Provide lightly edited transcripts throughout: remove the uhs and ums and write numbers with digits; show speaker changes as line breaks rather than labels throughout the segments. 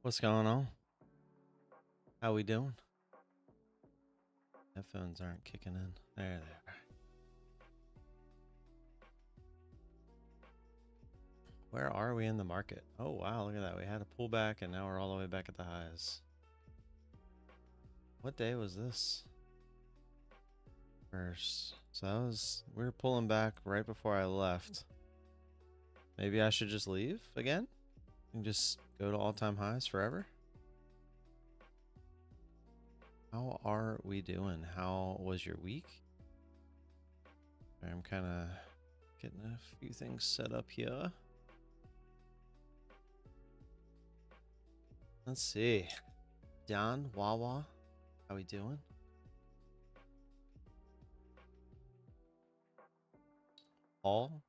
What's going on? How we doing? Headphones aren't kicking in. There they are. Where are we in the market? Oh wow, look at that. We had a pullback and now we're all the way back at the highs. What day was this? First. So that was, we were pulling back right before I left. Maybe I should just leave again and just go to all-time highs forever? How are we doing? How was your week? I'm kind of getting a few things set up here. Let's see. Don, Wawa, how we doing? Paul?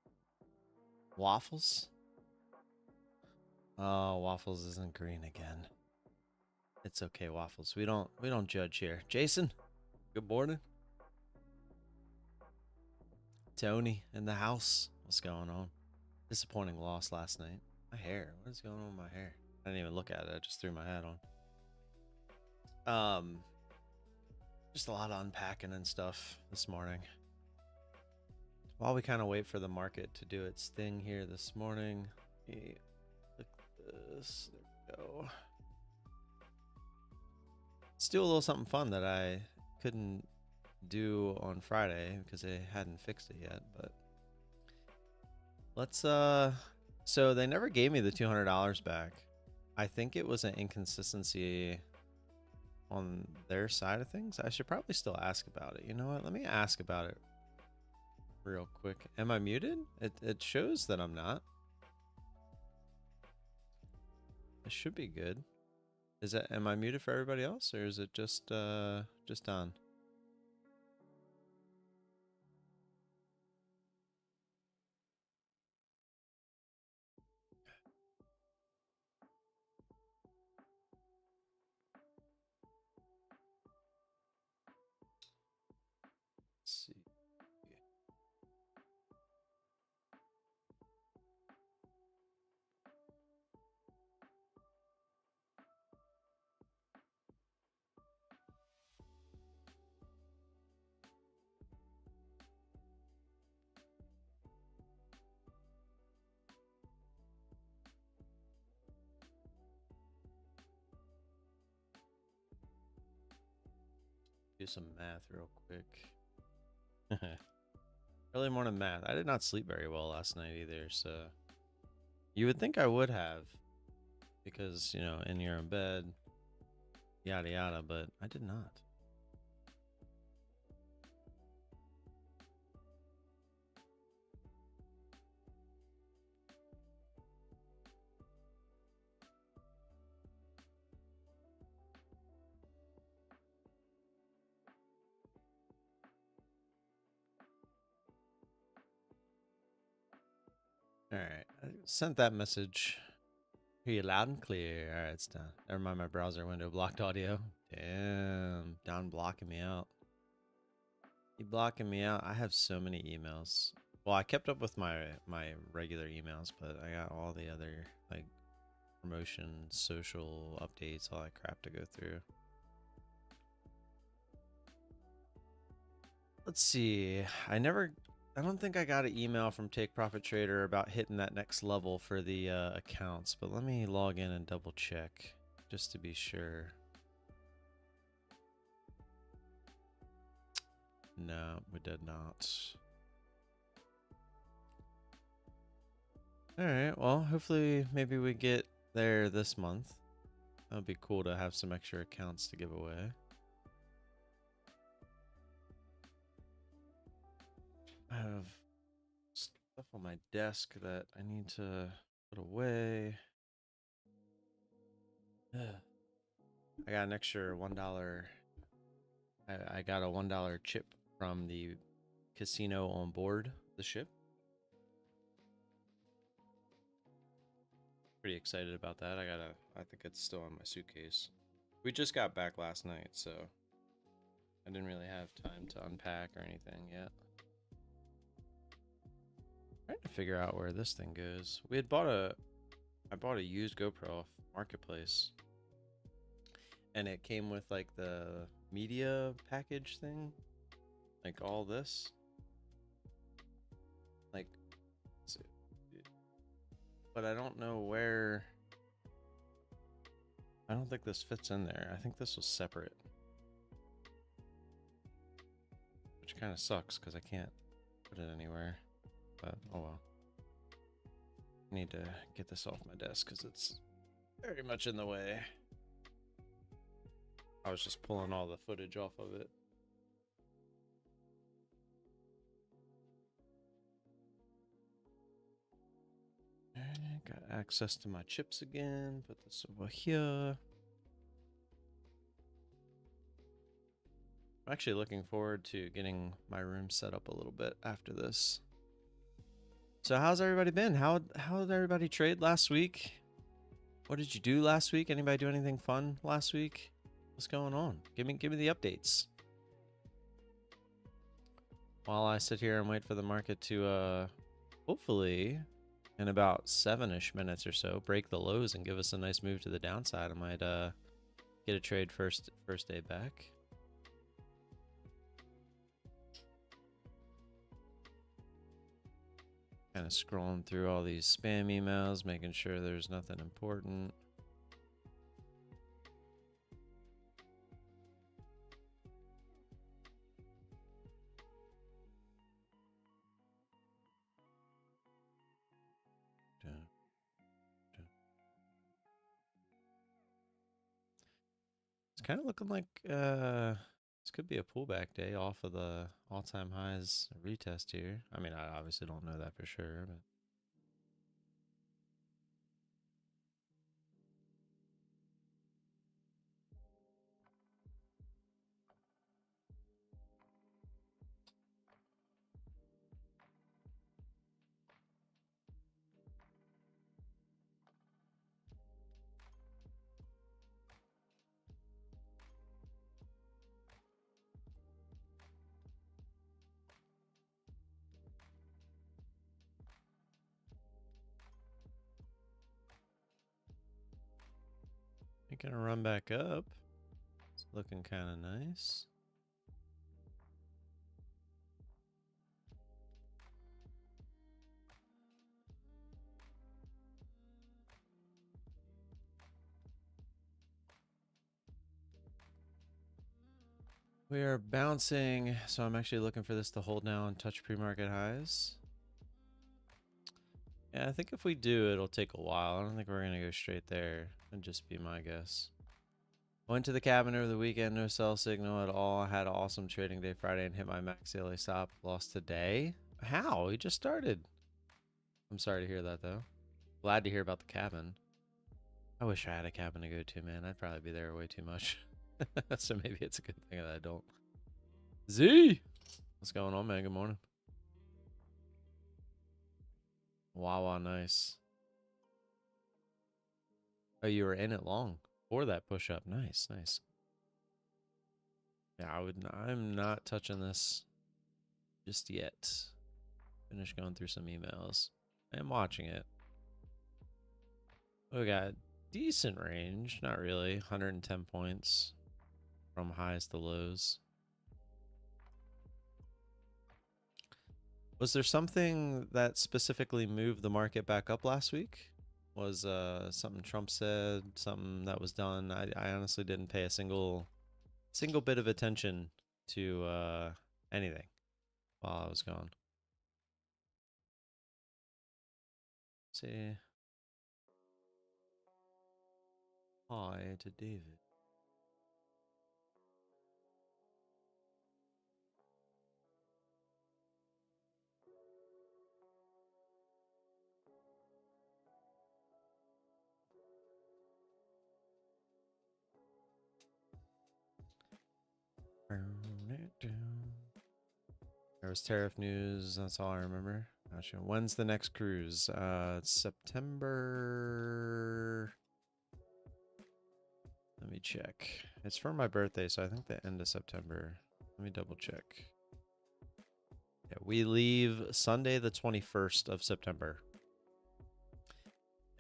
Waffles? Oh, Waffles isn't green again. It's okay, Waffles. We don't judge here. Jason, good morning. Tony in the house. What's going on? Disappointing loss last night. My hair. What is going on with my hair? I didn't even look at it. I just threw my hat on. Just a lot of unpacking and stuff this morning. While we kind of wait for the market to do its thing here this morning. Look at this. There we go. Let's do a little something fun that I couldn't do on Friday because they hadn't fixed it yet, but let's so they never gave me the $200 back. I think it was an inconsistency on their side of things. I should probably still ask about it. You know what? Let me ask about it real quick. Am I muted? It shows that I'm not. It should be good. Is that, am I muted for everybody else, or is it just on? Let's see. Do some math real quick. Early morning math. I did not sleep very well last night either, so you would think I would have because, you know, in your own bed, yada yada, but I did not. All right, I sent that message. Hear you loud and clear. All right, it's done. Never mind, my browser window blocked audio. Damn, Don blocking me out. He blocking me out. I have so many emails. Well, I kept up with my regular emails, but I got all the other like promotions, social updates, all that crap to go through. Let's see. I don't think I got an email from Take Profit Trader about hitting that next level for the accounts, but let me log in and double check just to be sure. No, we did not. All right, well, hopefully maybe we get there this month. That would be cool to have some extra accounts to give away. I have stuff on my desk that I need to put away. I got an extra $1. I got a $1 chip from the casino on board the ship. Pretty excited about that. I think it's still in my suitcase. We just got back last night, so I didn't really have time to unpack or anything yet. Trying to figure out where this thing goes. I bought a used GoPro off Marketplace. and it came with like the media package thing, like all this. Like, but I don't know where. I don't think this fits in there. I think this was separate, which kind of sucks because I can't put it anywhere. But oh well. I need to get this off my desk because it's very much in the way. I was just pulling all the footage off of it. Got access to my chips again. Put this over here. I'm actually looking forward to getting my room set up a little bit after this. So how's everybody been? How did everybody trade last week? What did you do last week? Anybody do anything fun last week? What's going on? Give me the updates. While I sit here and wait for the market to hopefully in about 7-ish minutes or so break the lows and give us a nice move to the downside, I might get a trade first day back. Kind of scrolling through all these spam emails, making sure there's nothing important. It's kind of looking like this could be a pullback day off of the all-time highs retest here. I mean, I obviously don't know that for sure, but it's gonna run back up. It's looking kind of nice. We are bouncing, so I'm actually looking for this to hold now and touch pre-market highs. Yeah, I think if we do, it'll take a while. I don't think we're gonna go straight there. That'd just be my guess. Went to the cabin over the weekend, no sell signal at all. I had an awesome trading day Friday and hit my max daily stop. Lost today. How? We just started. I'm sorry to hear that though. Glad to hear about the cabin. I wish I had a cabin to go to, man. I'd probably be there way too much. So maybe it's a good thing that I don't. Z! What's going on, man? Good morning. Wow, nice. Oh, you were in it long for that push up. Nice, nice. Yeah, I'm not touching this just yet. Finish going through some emails. I am watching it. We got decent range. Not really. 110 points from highs to lows. Was there something that specifically moved the market back up last week? Was something Trump said, something that was done? I honestly didn't pay a single bit of attention to anything while I was gone. Let's see. Hi to David. There was tariff news. That's all I remember. Gotcha. When's the next cruise? It's September. Let me check. It's for my birthday, so I think the end of September. Let me double check. Yeah, we leave Sunday the 21st of September.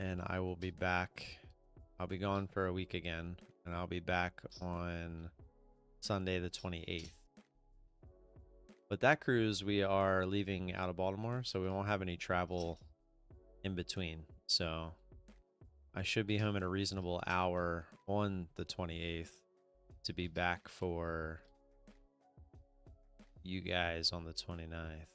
And I will be back I'll be gone for a week again, and I'll be back on Sunday the 28th. But that cruise, we are leaving out of Baltimore, so we won't have any travel in between. So I should be home at a reasonable hour on the 28th to be back for you guys on the 29th.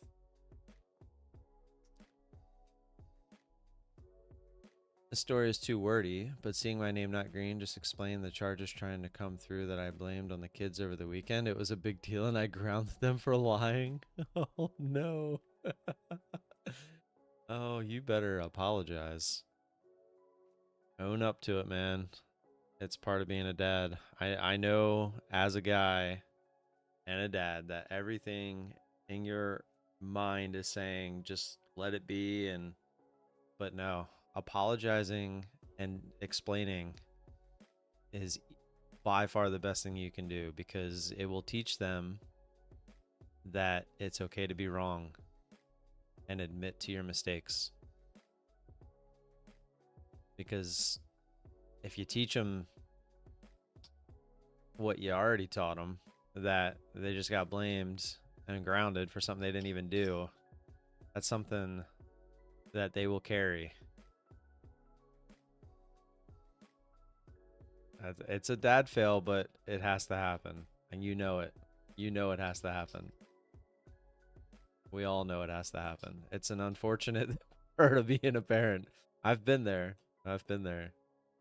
The story is too wordy, but seeing my name not green just explained the charges trying to come through that I blamed on the kids over the weekend. It was a big deal and I grounded them for lying. Oh no. Oh, you better apologize. Own up to it, man. It's part of being a dad. I know as a guy and a dad that everything in your mind is saying just let it be, but no, apologizing and explaining is by far the best thing you can do, because it will teach them that it's okay to be wrong and admit to your mistakes. Because if you teach them what you already taught them, that they just got blamed and grounded for something they didn't even do, that's something that they will carry. It's a dad fail, but it has to happen. And you know it. You know it has to happen. We all know it has to happen. It's an unfortunate part of being a parent. I've been there. I've been there.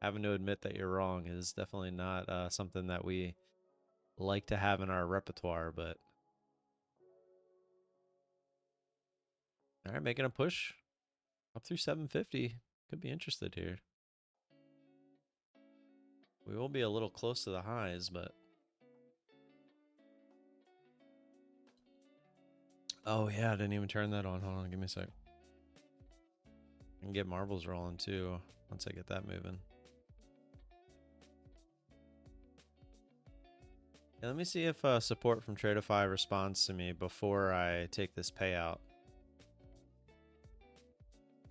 Having to admit that you're wrong is definitely not something that we like to have in our repertoire, but all right, making a push up through 750. Could be interested here. We will be a little close to the highs, but oh yeah, I didn't even turn that on. Hold on, give me a sec. I can get marbles rolling too once I get that moving. Yeah, let me see if support from Tradeify responds to me before I take this payout.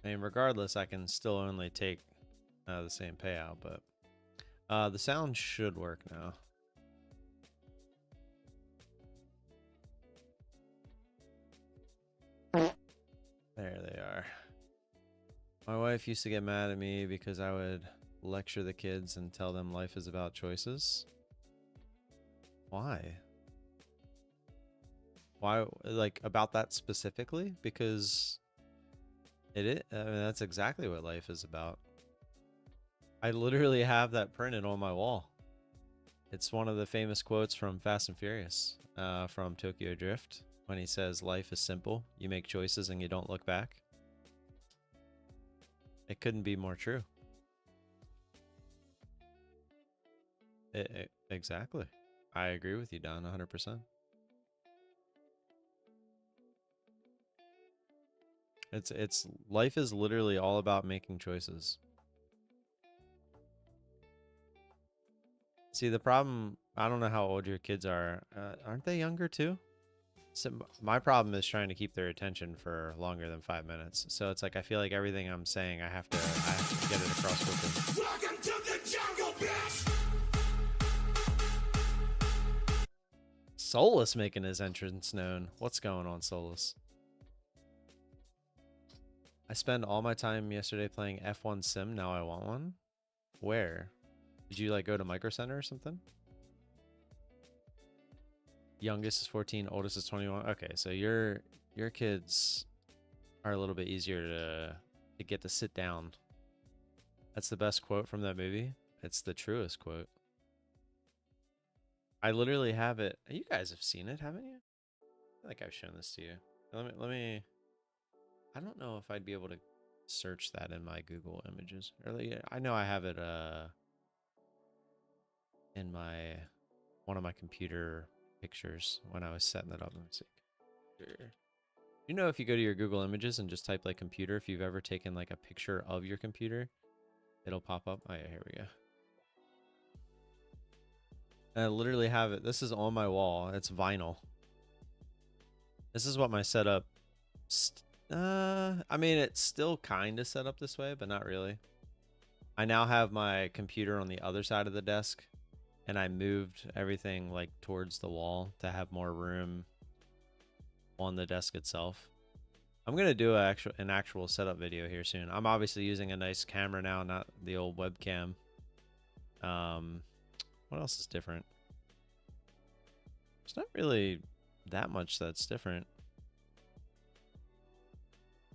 I mean, regardless, I can still only take the same payout, but the sound should work now. There they are. My wife used to get mad at me because I would lecture the kids and tell them life is about choices. Why? Why, like, about that specifically? Because I mean, that's exactly what life is about. I literally have that printed on my wall. It's one of the famous quotes from Fast and Furious, from Tokyo Drift, when he says, life is simple. You make choices and you don't look back. It couldn't be more true. Exactly. I agree with you, Don, 100%. It's life is literally all about making choices. See, the problem, I don't know how old your kids are. Aren't they younger too? So my problem is trying to keep their attention for longer than 5 minutes. So it's like I feel like everything I'm saying, I have to get it across quickly. Welcome to the jungle, bitch! Solus making his entrance known. What's going on, Solus? I spent all my time yesterday playing F1 Sim. Now I want one. Where? Did you like go to Micro Center or something? Youngest is 14, oldest is 21. Okay, so your kids are a little bit easier to get to sit down. That's the best quote from that movie. It's the truest quote. I literally have it. You guys have seen it, haven't you? I feel like I've shown this to you. Let me. I don't know if I'd be able to search that in my Google Images. I know I have it in one of my computer pictures when I was setting it up. Let me see. You know, if you go to your Google Images and just type like computer, if you've ever taken like a picture of your computer, it'll pop up. Oh yeah, here we go. And I literally have it. This is on my wall. It's vinyl. This is what my setup. I mean, it's still kind of set up this way, but not really. I now have my computer on the other side of the desk, and I moved everything like towards the wall to have more room on the desk itself. I'm gonna do an actual setup video here soon. I'm obviously using a nice camera now, not the old webcam. What else is different? It's not really that much that's different.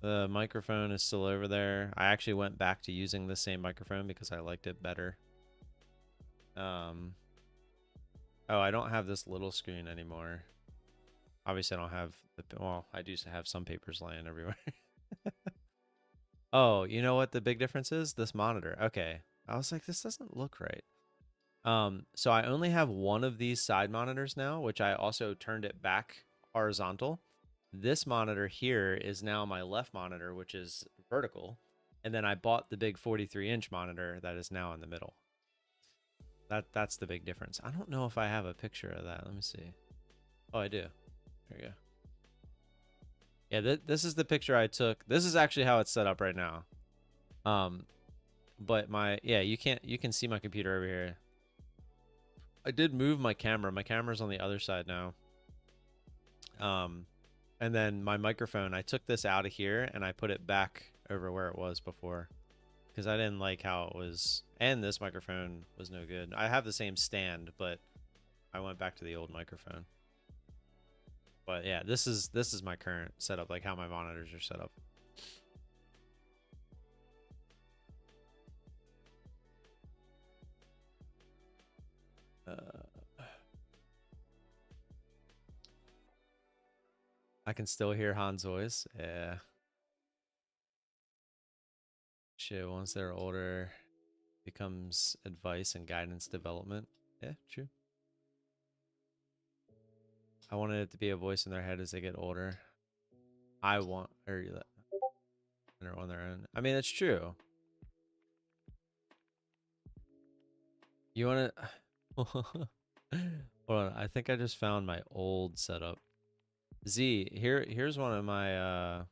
The microphone is still over there. I actually went back to using the same microphone because I liked it better. Oh, I don't have this little screen anymore. Obviously, I don't have well, I do have some papers laying everywhere. Oh, you know what the big difference is? This monitor. Okay. I was like, this doesn't look right. So I only have one of these side monitors now, which I also turned it back horizontal. This monitor here is now my left monitor, which is vertical. And then I bought the big 43-inch monitor that is now in the middle. That's the big difference. I don't know if I have a picture of that. Let me see. Oh, I do. There you go. Yeah, this is the picture I took. This is actually how it's set up right now. But you can see my computer over here. I did move my camera. My camera's on the other side now. And then my microphone, I took this out of here and I put it back over where it was before because I didn't like how it was. And this microphone was no good. I have the same stand, but I went back to the old microphone. But yeah, this is my current setup, like how my monitors are set up. I can still hear Han's voice. Yeah. Shit, once they're older, becomes advice and guidance development. Yeah, true. I wanted it to be a voice in their head as they get older. I want, or they're on their own. I mean, it's true. You want to? Hold on. I think I just found my old setup. Z, here's one of my.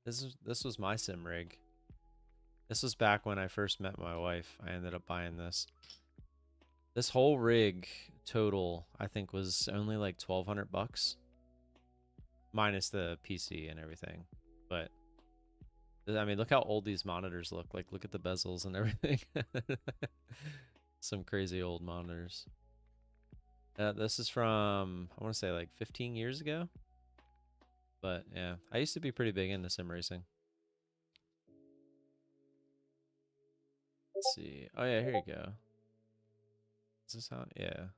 This was my sim rig. This was back when I first met my wife. I ended up buying this. This whole rig total, I think, was only like $1,200 minus the PC and everything. But I mean, look how old these monitors look. Like, look at the bezels and everything. Some crazy old monitors. This is from, I want to say like 15 years ago. But yeah, I used to be pretty big into sim racing. Let's see. Oh yeah, here you go. Is this how? Yeah.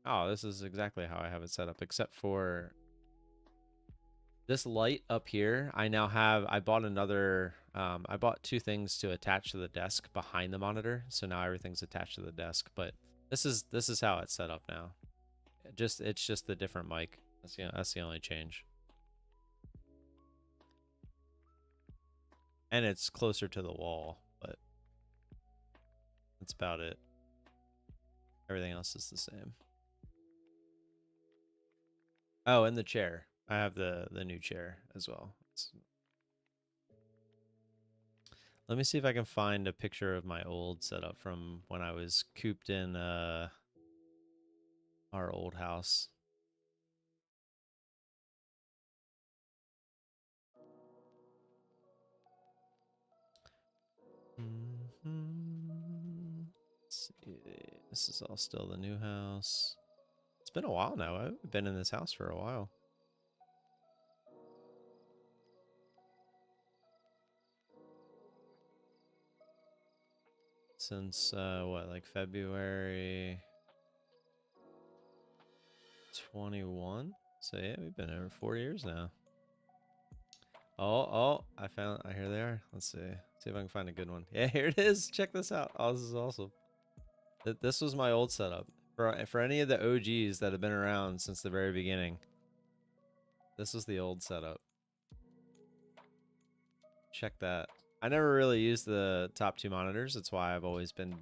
Oh, this is exactly how I have it set up, except for this light up here. I now have, I bought another, I bought two things to attach to the desk behind the monitor. So now everything's attached to the desk, but this is how it's set up now. It's just the different mic. That's the only change. And it's closer to the wall, but that's about it. Everything else is the same. Oh, and the chair. I have the new chair as well. Let me see if I can find a picture of my old setup from when I was cooped in our old house. Let's see. This is all still the new house. It's been a while now. I've been in this house for a while. Since what, like February 21? So yeah, we've been over 4 years now. Oh, I here they are. Let's see. See if I can find a good one. Yeah, here it is. Check this out. Oh, this is awesome. This was my old setup. For any of the OGs that have been around since the very beginning, this was the old setup. Check that. I never really used the top two monitors. That's why I've always been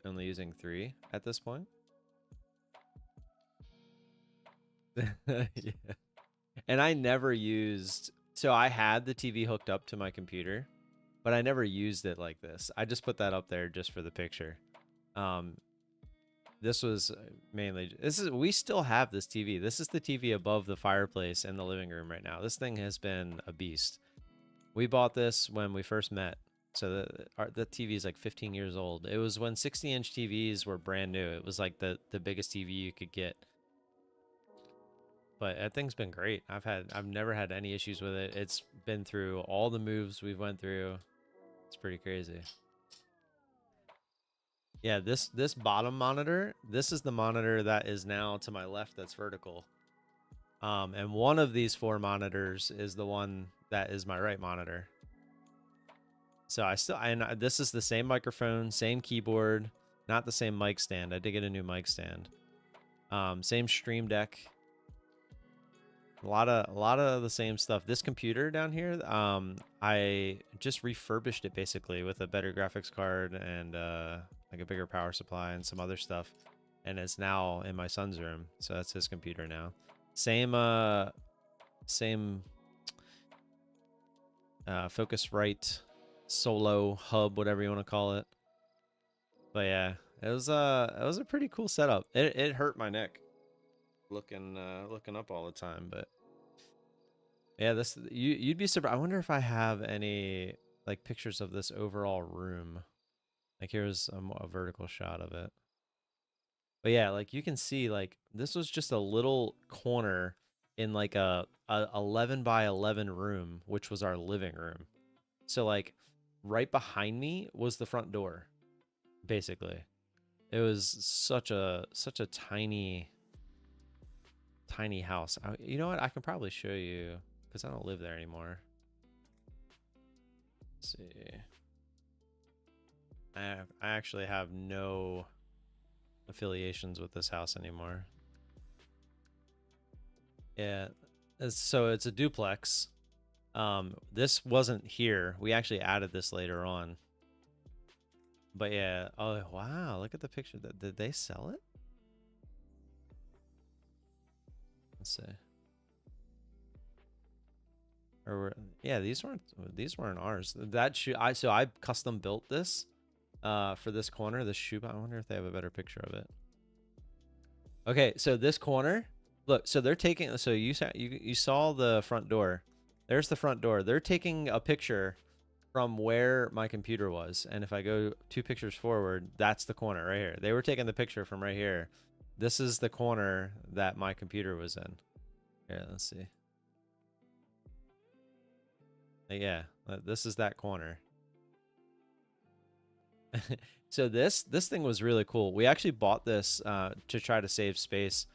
only using 3 at this point. Yeah. And I never used, so I had the TV hooked up to my computer, but I never used it like this. I just put that up there just for the picture. This was mainly, we still have this TV. This is the TV above the fireplace in the living room right now. This thing has been a beast. We bought this when we first met. So the TV is like 15 years old. It was when 60-inch TVs were brand new. It was like the biggest TV you could get. But that thing's been great. I've never had any issues with it. It's been through all the moves we've went through. It's pretty crazy. Yeah, this bottom monitor, this is the monitor that is now to my left that's vertical. And one of these 4 monitors is the one that is my right monitor. So this is the same microphone, same keyboard, not the same mic stand. I did get a new mic stand. Same stream deck. A lot of the same stuff. This computer down here, I just refurbished it basically with a better graphics card and like a bigger power supply and some other stuff, and it's now in my son's room. So that's his computer now. Same Focusrite Solo hub, whatever you want to call it. But yeah, it was a pretty cool setup. It hurt my neck looking up all the time, but yeah, you'd be surprised. I wonder if I have any like pictures of this overall room. Like here's a vertical shot of it. But yeah, like you can see, like this was just a little corner in like a 11 by 11 room, which was our living room. So like right behind me was the front door, basically. It was such a tiny house. You know what? I can probably show you because I don't live there anymore. Let's see. I actually have no affiliations with this house anymore. Yeah, so it's a duplex. This wasn't here. We actually added this later on. But yeah, oh wow, look at the picture. Did they sell it? Let's see. Yeah, these weren't ours. So I custom built this for this corner, this shoe. I wonder if they have a better picture of it. Okay, so this corner, look, so they're taking, so you saw the front door. There's the front door. They're taking a picture from where my computer was. And if I go 2 pictures forward, that's the corner right here. They were taking the picture from right here. This is the corner that my computer was in. Here, let's see. Yeah, this is that corner. So this thing was really cool. We actually bought this to try to save space.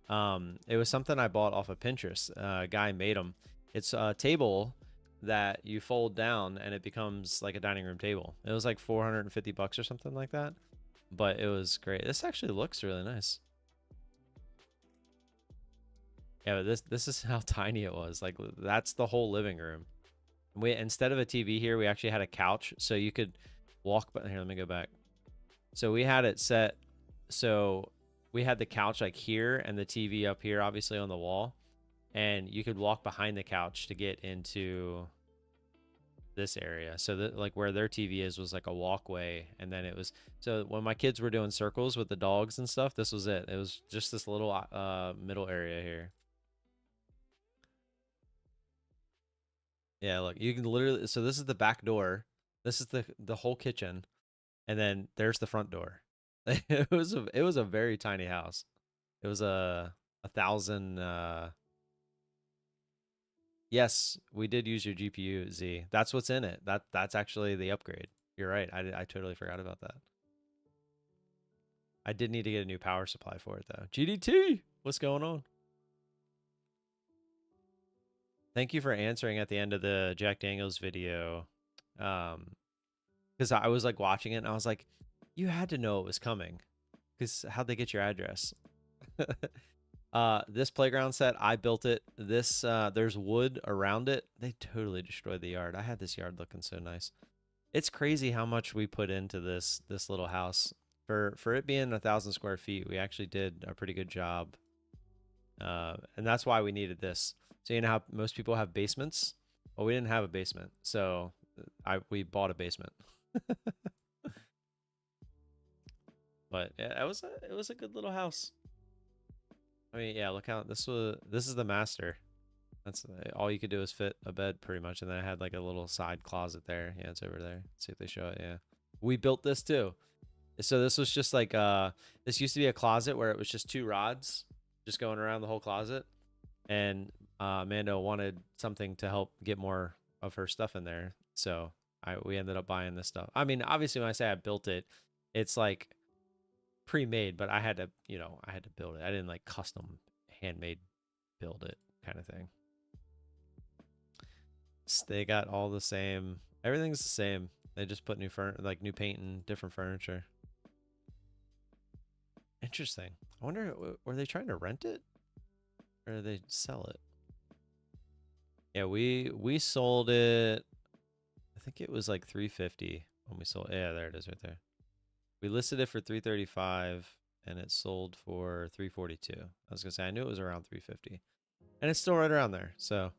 It was something I bought off of Pinterest. A guy made them. It's a table that you fold down and it becomes like a dining room table. It was like 450 bucks or something like that, but it was great. This actually looks really nice. Yeah, but this is how tiny it was. Like that's the whole living room. Instead of a TV here, we actually had a couch, so you could walk. But here, let me go back. So we had it set. So we had the couch like here and the TV up here, obviously on the wall, and you could walk behind the couch to get into this area. So that like where their TV is was like a walkway, and then it was, so when my kids were doing circles with the dogs and stuff, this was it. It was just this little middle area here. Yeah, look, you can literally, so this is the back door. This is the whole kitchen, and then there's the front door. It was a very tiny house. It was a 1,000 yes, we did use your GPU, Z. That's what's in it. That's actually the upgrade. You're right. I totally forgot about that. I did need to get a new power supply for it though. GDT, what's going on? Thank you for answering at the end of the Jack Daniels video. Because I was like watching it and I was like, you had to know it was coming. Because how'd they get your address? This playground set, I built it. This there's wood around it. They totally destroyed the yard. I had this yard looking so nice. It's crazy how much we put into this little house. For it being 1,000 square feet, we actually did a pretty good job. And that's why we needed this. So you know how most people have basements? Well, we didn't have a basement. So we bought a basement. But yeah, it was a good little house. I mean, yeah, look how this is the master. That's all you could do is fit a bed pretty much, and then I had like a little side closet there. Yeah, it's over there. Let's see if they show it. Yeah, we built this too. So this was just like this used to be a closet where it was just 2 rods just going around the whole closet, and Amanda wanted something to help get more of her stuff in there, so we ended up buying this stuff. I mean, obviously when I say I built it, it's like pre-made, but I had to, I had to build it. I didn't like custom handmade build it kind of thing. They got all the same. Everything's the same. They just put new paint and different furniture. Interesting. I wonder, were they trying to rent it or did they sell it? Yeah, we sold it. I think it was like 350 when we sold. Yeah, there it is right there. We listed it for 335 and it sold for 342. I was gonna say I knew it was around 350, and it's still right around there. So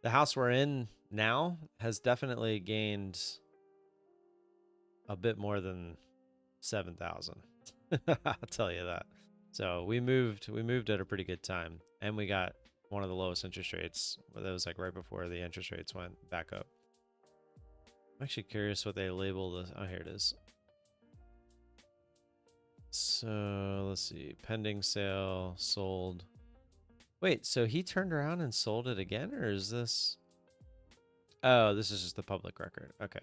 the house we're in now has definitely gained a bit more than 7,000. I'll tell you that. So we moved at a pretty good time, and we got one of the lowest interest rates. That was like right before the interest rates went back up. I'm actually curious what they labeled this. Oh, here it is. So let's see. Pending sale, sold. Wait, so he turned around and sold it again, or is this? Oh, this is just the public record. Okay.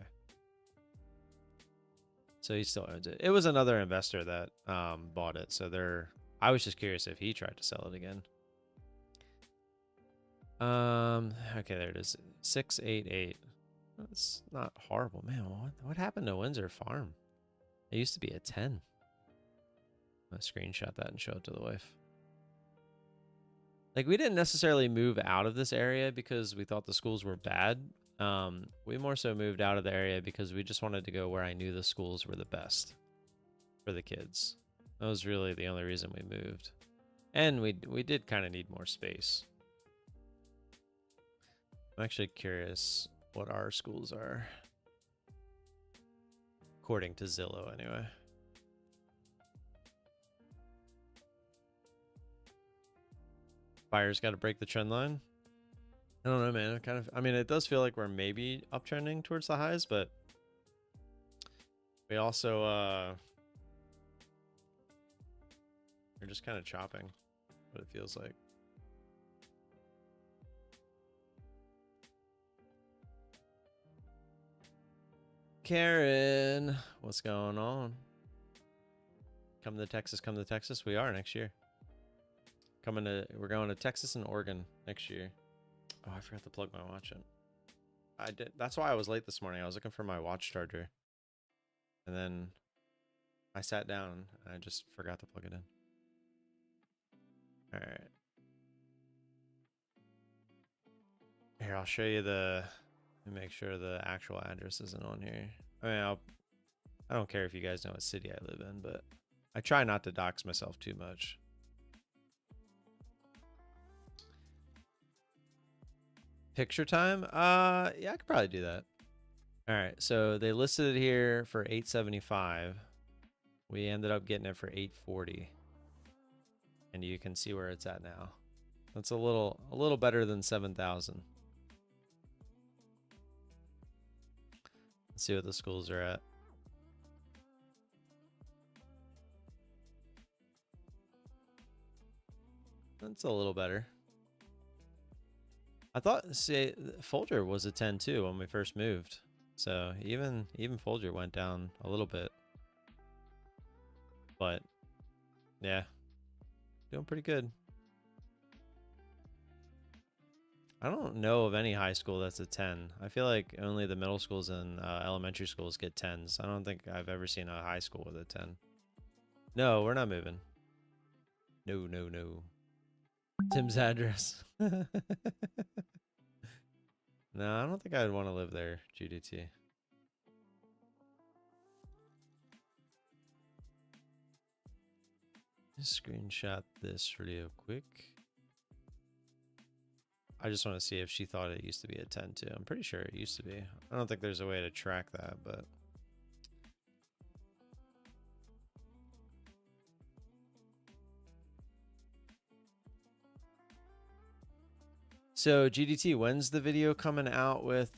So he still owns it. It was another investor that bought it. So I was just curious if he tried to sell it again. Okay, there it is. 688. That's not horrible, man. What happened to Windsor Farm? It used to be a 10. I'm gonna screenshot that and show it to the wife. Like, we didn't necessarily move out of this area because we thought the schools were bad. We more so moved out of the area because we just wanted to go where I knew the schools were the best for the kids. That was really the only reason we moved. And we did kind of need more space. I'm actually curious what our schools are. According to Zillow, anyway. Buyers got to break the trend line. I don't know, man. I mean, it does feel like we're maybe uptrending towards the highs, but we also, we're just kind of chopping, what it feels like. Karen, what's going on? Come to Texas, come to Texas. We are next year. We're going to Texas and Oregon next year. Oh, I forgot to plug my watch in. I did. That's why I was late this morning. I was looking for my watch charger. And then I sat down and I just forgot to plug it in. All right. Here, I'll show you let me make sure the actual address isn't on here. I mean, I don't care if you guys know what city I live in, but I try not to dox myself too much. Picture time? Yeah, I could probably do that. All right, so they listed it here for $875. We ended up getting it for $840. And you can see where it's at now. That's a little better than 7,000. Let's see what the schools are at. That's a little better. I thought, see, Folger was a 10 too when we first moved. So even Folger went down a little bit. But yeah, doing pretty good. I don't know of any high school that's a 10. I feel like only the middle schools and elementary schools get 10s. I don't think I've ever seen a high school with a 10. No, we're not moving. No, no, no. Tim's address. No, I don't think I'd want to live there, GDT. Just screenshot this real quick. I just want to see if she thought it used to be at 10 too. I'm pretty sure it used to be. I don't think there's a way to track that, but. So GDT, when's the video coming out with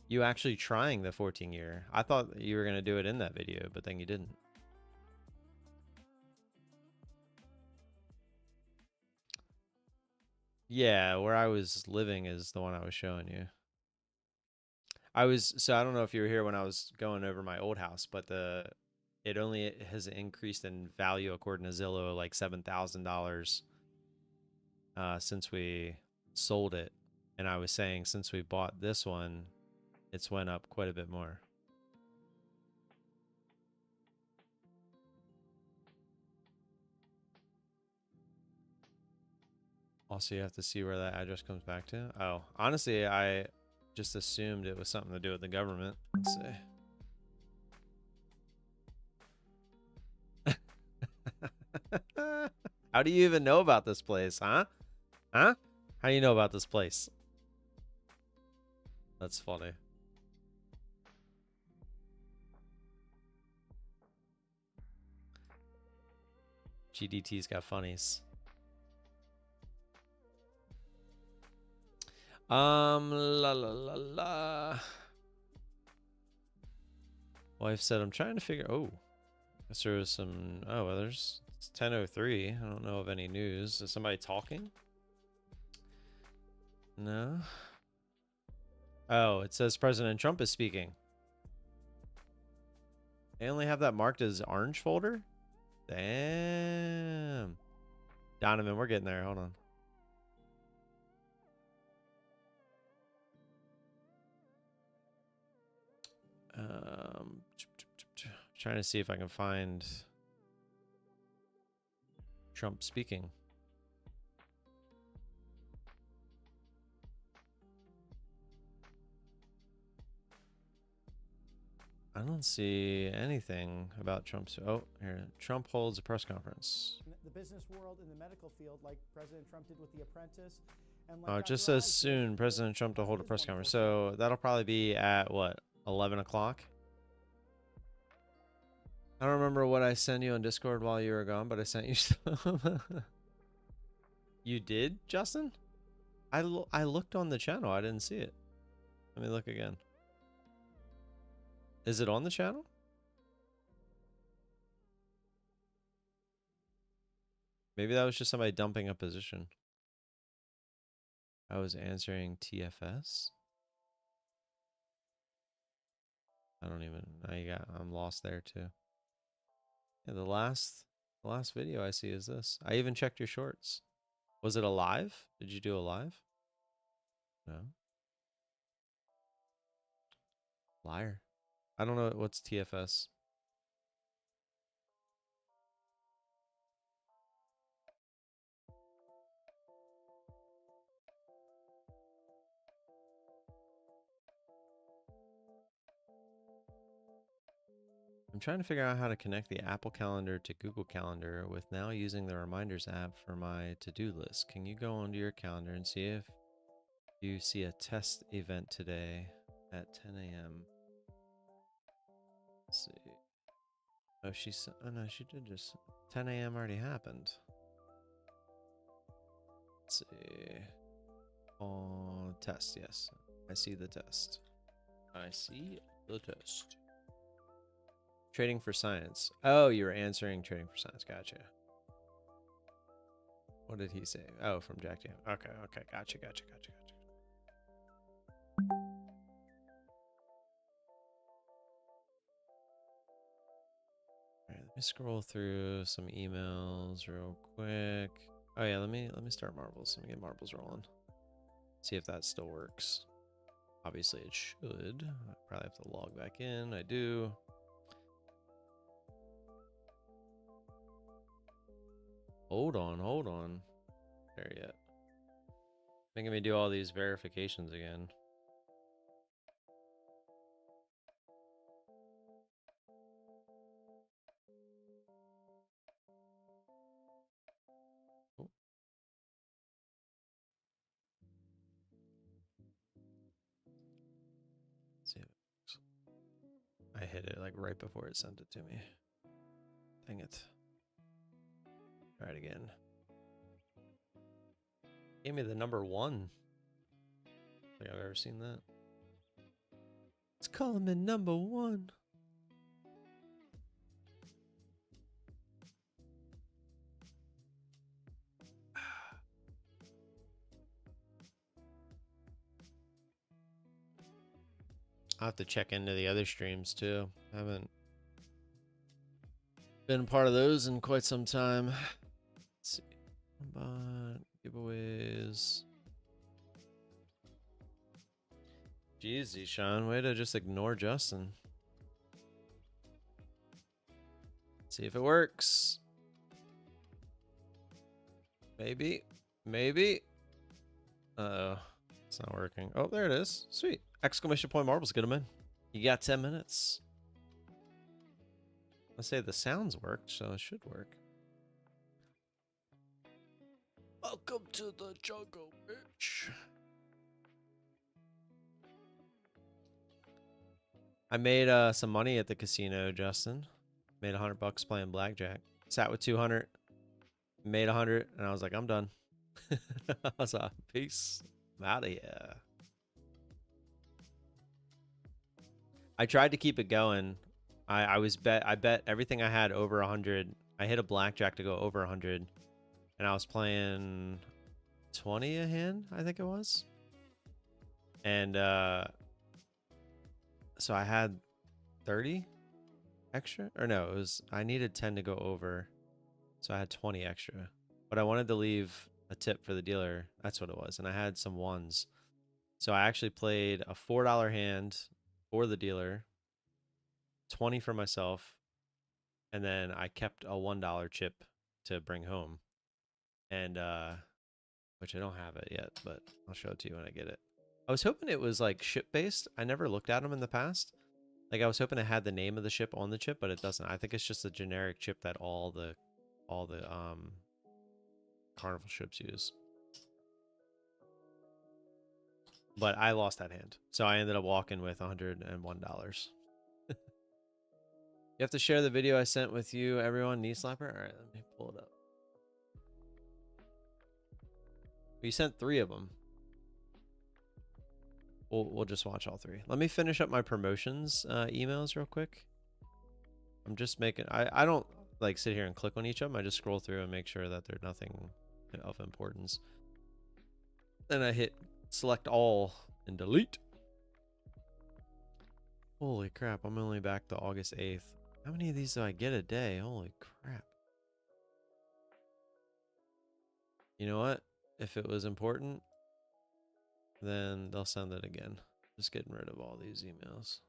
you actually trying the 14 year? I thought you were gonna do it in that video, but then you didn't. Yeah, where I was living is the one I was showing you. So I don't know if you were here when I was going over my old house, but it only has increased in value according to Zillow like $7,000 since we sold it. And I was saying since we bought this one, it's went up quite a bit more. Also, you have to see where that address comes back to. Oh, honestly, I just assumed it was something to do with the government. Let's see. How do you even know about this place, huh? Huh? How do you know about this place? That's funny. GDT's got funnies. La la la la. Wife said, I'm trying to figure. Oh, guess there was some. Oh, well, it's 10:03. I don't know of any news. Is somebody talking? No. Oh, it says President Trump is speaking. They only have that marked as orange folder? Damn. Donovan, we're getting there. Hold on. Trying to see if I can find Trump speaking. I don't see anything about Trump's. Oh, here. Trump holds a press conference.
The business world in the medical field, like President Trump did with The Apprentice. And like
it just says soon President Trump to hold a press conference. So that'll probably be at what, 11 o'clock? I don't remember what I sent you on Discord while you were gone, but I sent you stuff. You did, Justin? I looked on the channel. I didn't see it. Let me look again. Is it on the channel? Maybe that was just somebody dumping a position. I was answering TFS. I don't even. I'm lost there too. Yeah, the last video I see is this. I even checked your shorts. Was it a live? Did you do a live? No. Liar. I don't know what's TFS. I'm trying to figure out how to connect the Apple Calendar to Google Calendar with now using the Reminders app for my to-do list. Can you go onto your calendar and see if you see a test event today at 10 a.m.? Let's see. Oh, oh no, she did just 10 a.m. already happened. Let's see. Oh, test, yes. I see the test. I see the test. Trading for Science. Oh, you were answering Trading for Science. Gotcha. What did he say? Oh, from Jack Jam. Okay, okay. Gotcha. All right, let me scroll through some emails real quick. Oh yeah, let me start marbles. Let me get marbles rolling. See if that still works. Obviously it should. I probably have to log back in. I do. Hold on. There yet. Making me do all these verifications again. right before it sent it to me. Dang it. Try it again. Gave me the number 1. I don't think I've ever seen that. Let's call him in number 1. I'll have to check into the other streams too. I haven't been part of those in quite some time. Let's see. But giveaways. Jeez, Zishan, way to just ignore Justin. See if it works. Maybe. Maybe. Uh-oh. It's not working. Oh, there it is. Sweet. Exclamation point marbles. Get them in. You got 10 minutes. Let's say the sounds worked, so it should work. Welcome to the jungle, bitch. I made some money at the casino, Justin. Made $100 playing blackjack. Sat with 200. Made 100, and I was like, I'm done. I was like, peace. I'm out of here. I tried to keep it going. I bet everything I had over 100. I hit a blackjack to go over 100, and I was playing 20 a hand, I think it was. And so I had 30 extra, or no, it was, I needed 10 to go over, so I had 20 extra. But I wanted to leave a tip for the dealer. That's what it was, and I had some ones. So I actually played a $4 hand for the dealer, 20 for myself, and then I kept a $1 chip to bring home. And which I don't have it yet, but I'll show it to you when I get it. I was hoping it was like ship based. I never looked at them in the past. Like I was hoping it had the name of the ship on the chip, but it doesn't. I think it's just a generic chip that all the Carnival ships use. But I lost that hand, so I ended up walking with $101. You have to share the video I sent with you, everyone. Knee slapper. All right, let me pull it up. We sent 3 of them. We'll just watch all 3. Let me finish up my promotions emails real quick. I'm just making. I don't like sit here and click on each of them. I just scroll through and make sure that there's nothing of importance. Then I hit select all and delete. Holy crap! I'm only back to August 8th. How many of these do I get a day? Holy crap! You know what? If it was important, then they'll send it again. Just getting rid of all these emails.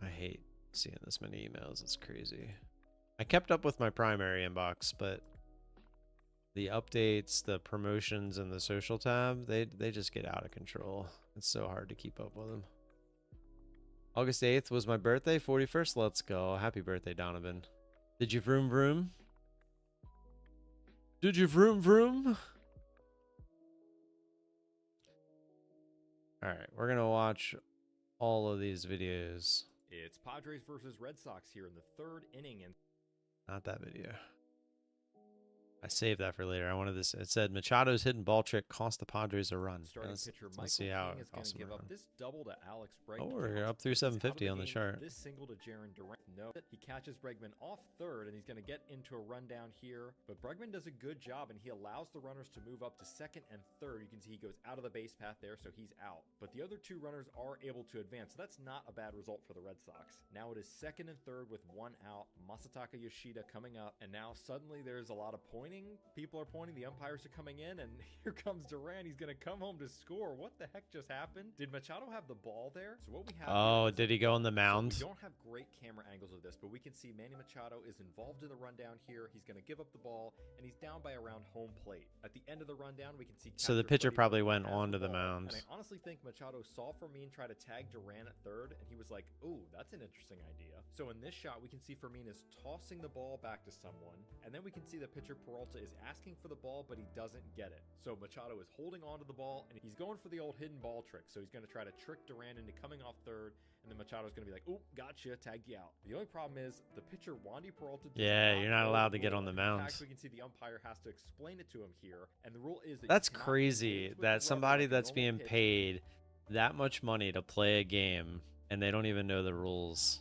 I hate seeing this many emails. It's crazy. I kept up with my primary inbox, but the updates, the promotions, and the social tab, they just get out of control. It's so hard to keep up with them. August 8th was my birthday, 41st. Let's go. Happy birthday, Donovan. Did you vroom vroom? Did you vroom vroom? All right, we're gonna watch all of these videos.
It's Padres versus Red Sox here in the 3rd inning, and
not that video. I saved that for later. I wanted this. It said Machado's hidden ball trick cost the Padres a run.
Starting pitcher
let's see how
King is going to give up this double to Alex Bregman.
Oh, we're up through 750 on the chart.
This single to Jaron Durant. No, he catches Bregman off 3rd, and he's going to get into a rundown here. But Bregman does a good job, and he allows the runners to move up to 2nd and 3rd. You can see he goes out of the base path there, so he's out. But the other 2 runners are able to advance, so that's not a bad result for the Red Sox. Now it is 2nd and 3rd with 1 out. Masataka Yoshida coming up, and now suddenly there's a lot of pointing. People are pointing, the umpires are coming in, and here comes Duran. He's going to come home to score. What the heck just happened? Did Machado have the ball there? So what we have
did he go on the mound?
So we don't have great camera angles of this, but we can see Manny Machado is involved in the rundown here. He's going to give up the ball, and he's down by around home plate. At the end of the rundown, we can see
so the pitcher probably went onto the mound.
And I honestly think Machado saw Fermin try to tag Duran at 3rd, and he was like, ooh, that's an interesting idea. So in this shot, we can see Fermin is tossing the ball back to someone, and then we can see the pitcher Peralta Peralta is asking for the ball, but he doesn't get it. So Machado is holding on to the ball, and he's going for the old hidden ball trick. So he's going to try to trick Duran into coming off third, and then Machado's going to be like, "Oop, gotcha, tagged you out." The only problem is the pitcher, Wandy Peralta,
you're not
know
allowed
the
to get
rule.
on the
In
mound.
fact, we can see the umpire has to explain it to him here, and the rule is that
That's
you cannot
crazy
engage with
that
the
somebody
rubber like a
that's
normal
being
pitch.
paid that much money to play a game and they don't even know the rules.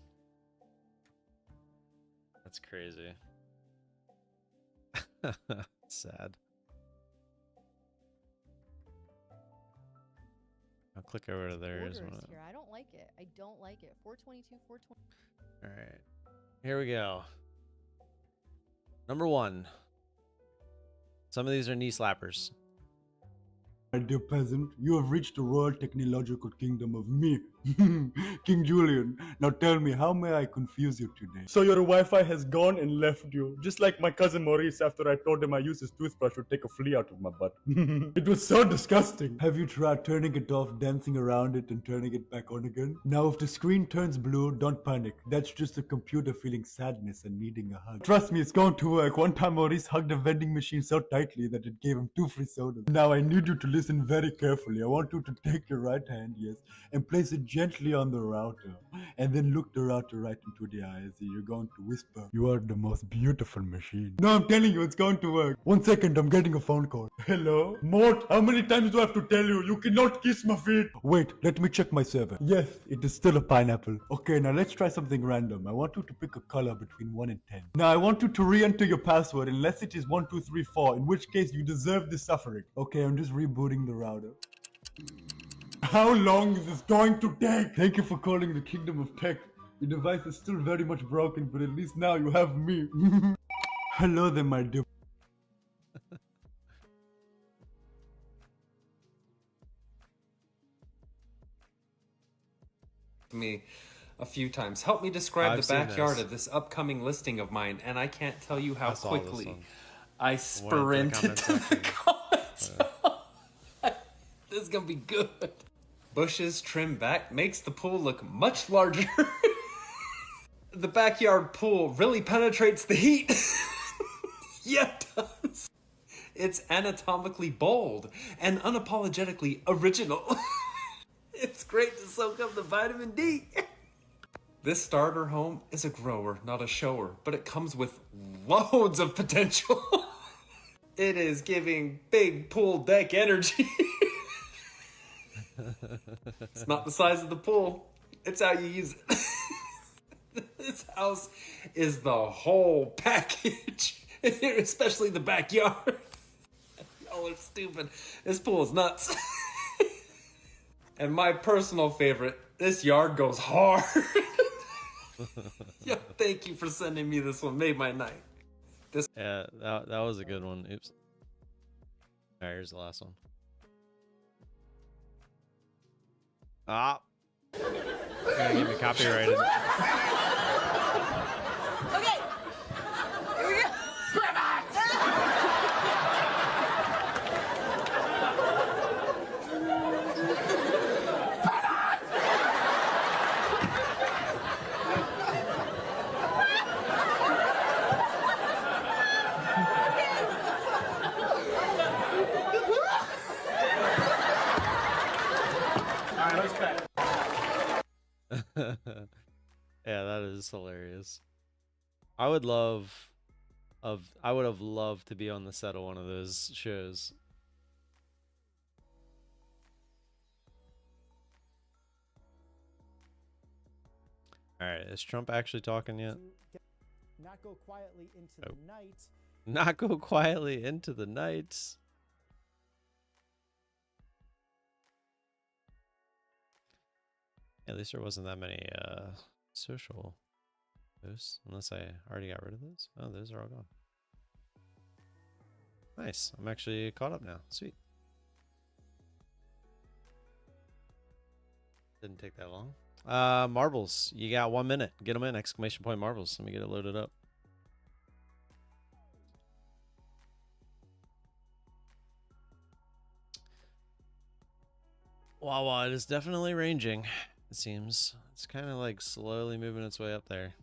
That's crazy. Sad. I'll click over to theirs.
Here. I don't like it. I don't like it. 422, 420.
All right. Here we go. Number 1. Some of these are knee slappers.
My dear peasant, you have reached the royal technological kingdom of me, King Julian. Now tell me, how may I confuse you today? So your Wi-Fi has gone and left you, just like my cousin Maurice after I told him I used his toothbrush to take a flea out of my butt. It was so disgusting. Have you tried turning it off, dancing around it, and turning it back on again? Now if the screen turns blue, don't panic. That's just the computer feeling sadness and needing a hug. Trust me, it's going to work. One time Maurice hugged a vending machine so tightly that it gave him 2 free sodas. Now I need you to listen very carefully. I want you to take your right hand, yes, and place it gently on the router, and then look the router right into the eyes. You're going to whisper, "You are the most beautiful machine." No, I'm telling you, it's going to work. 1 second, I'm getting a phone call. Hello? Mort, how many times do I have to tell you? You cannot kiss my feet. Wait, let me check my server. Yes, it is still a pineapple. Okay, now let's try something random. I want you to pick a color between 1 and 10. Now I want you to re-enter your password unless it is 1, 2, 3, 4, in which case you deserve this suffering. Okay, I'm just rebooting the router. How long is this going to take? Thank you for calling the Kingdom of Tech. Your device is still very much broken, but at least now you have me. Hello there, my dear.
Me a few times. Help me describe
I've
the
seen
backyard
this.
of this upcoming listing of mine, and I can't tell you how
I saw this
quickly
one.
I sprinted to the comments. This is gonna be good. Bushes trimmed back makes the pool look much larger. The backyard pool really penetrates the heat. Yeah, it does. It's anatomically bold and unapologetically original. It's great to soak up the vitamin D. This starter home is a grower, not a shower, but it comes with loads of potential. It is giving big pool deck energy. It's not the size of the pool, it's how you use it. This house is the whole package, especially the backyard. Y'all are stupid. This pool is nuts. And my personal favorite, this yard goes hard. Yo, thank you for sending me this one. Made my night.
Yeah, that was a good one. Oops. All right, here's the last one. Ah. You're gonna get me copyrighted.
Okay. Here we go.
Yeah, that is hilarious. I would have loved to be on the set of one of those shows. All right, is Trump actually talking yet?
Not go quietly into the night.
Not go quietly into the night. At least there wasn't that many social posts, unless I already got rid of those. Oh, those are all gone. Nice. I'm actually caught up now. Sweet. Didn't take that long. Marbles. You got 1 minute. Get them in. Exclamation point marbles. Let me get it loaded up. Wawa, it is definitely ranging. It seems it's kind of like slowly moving its way up there.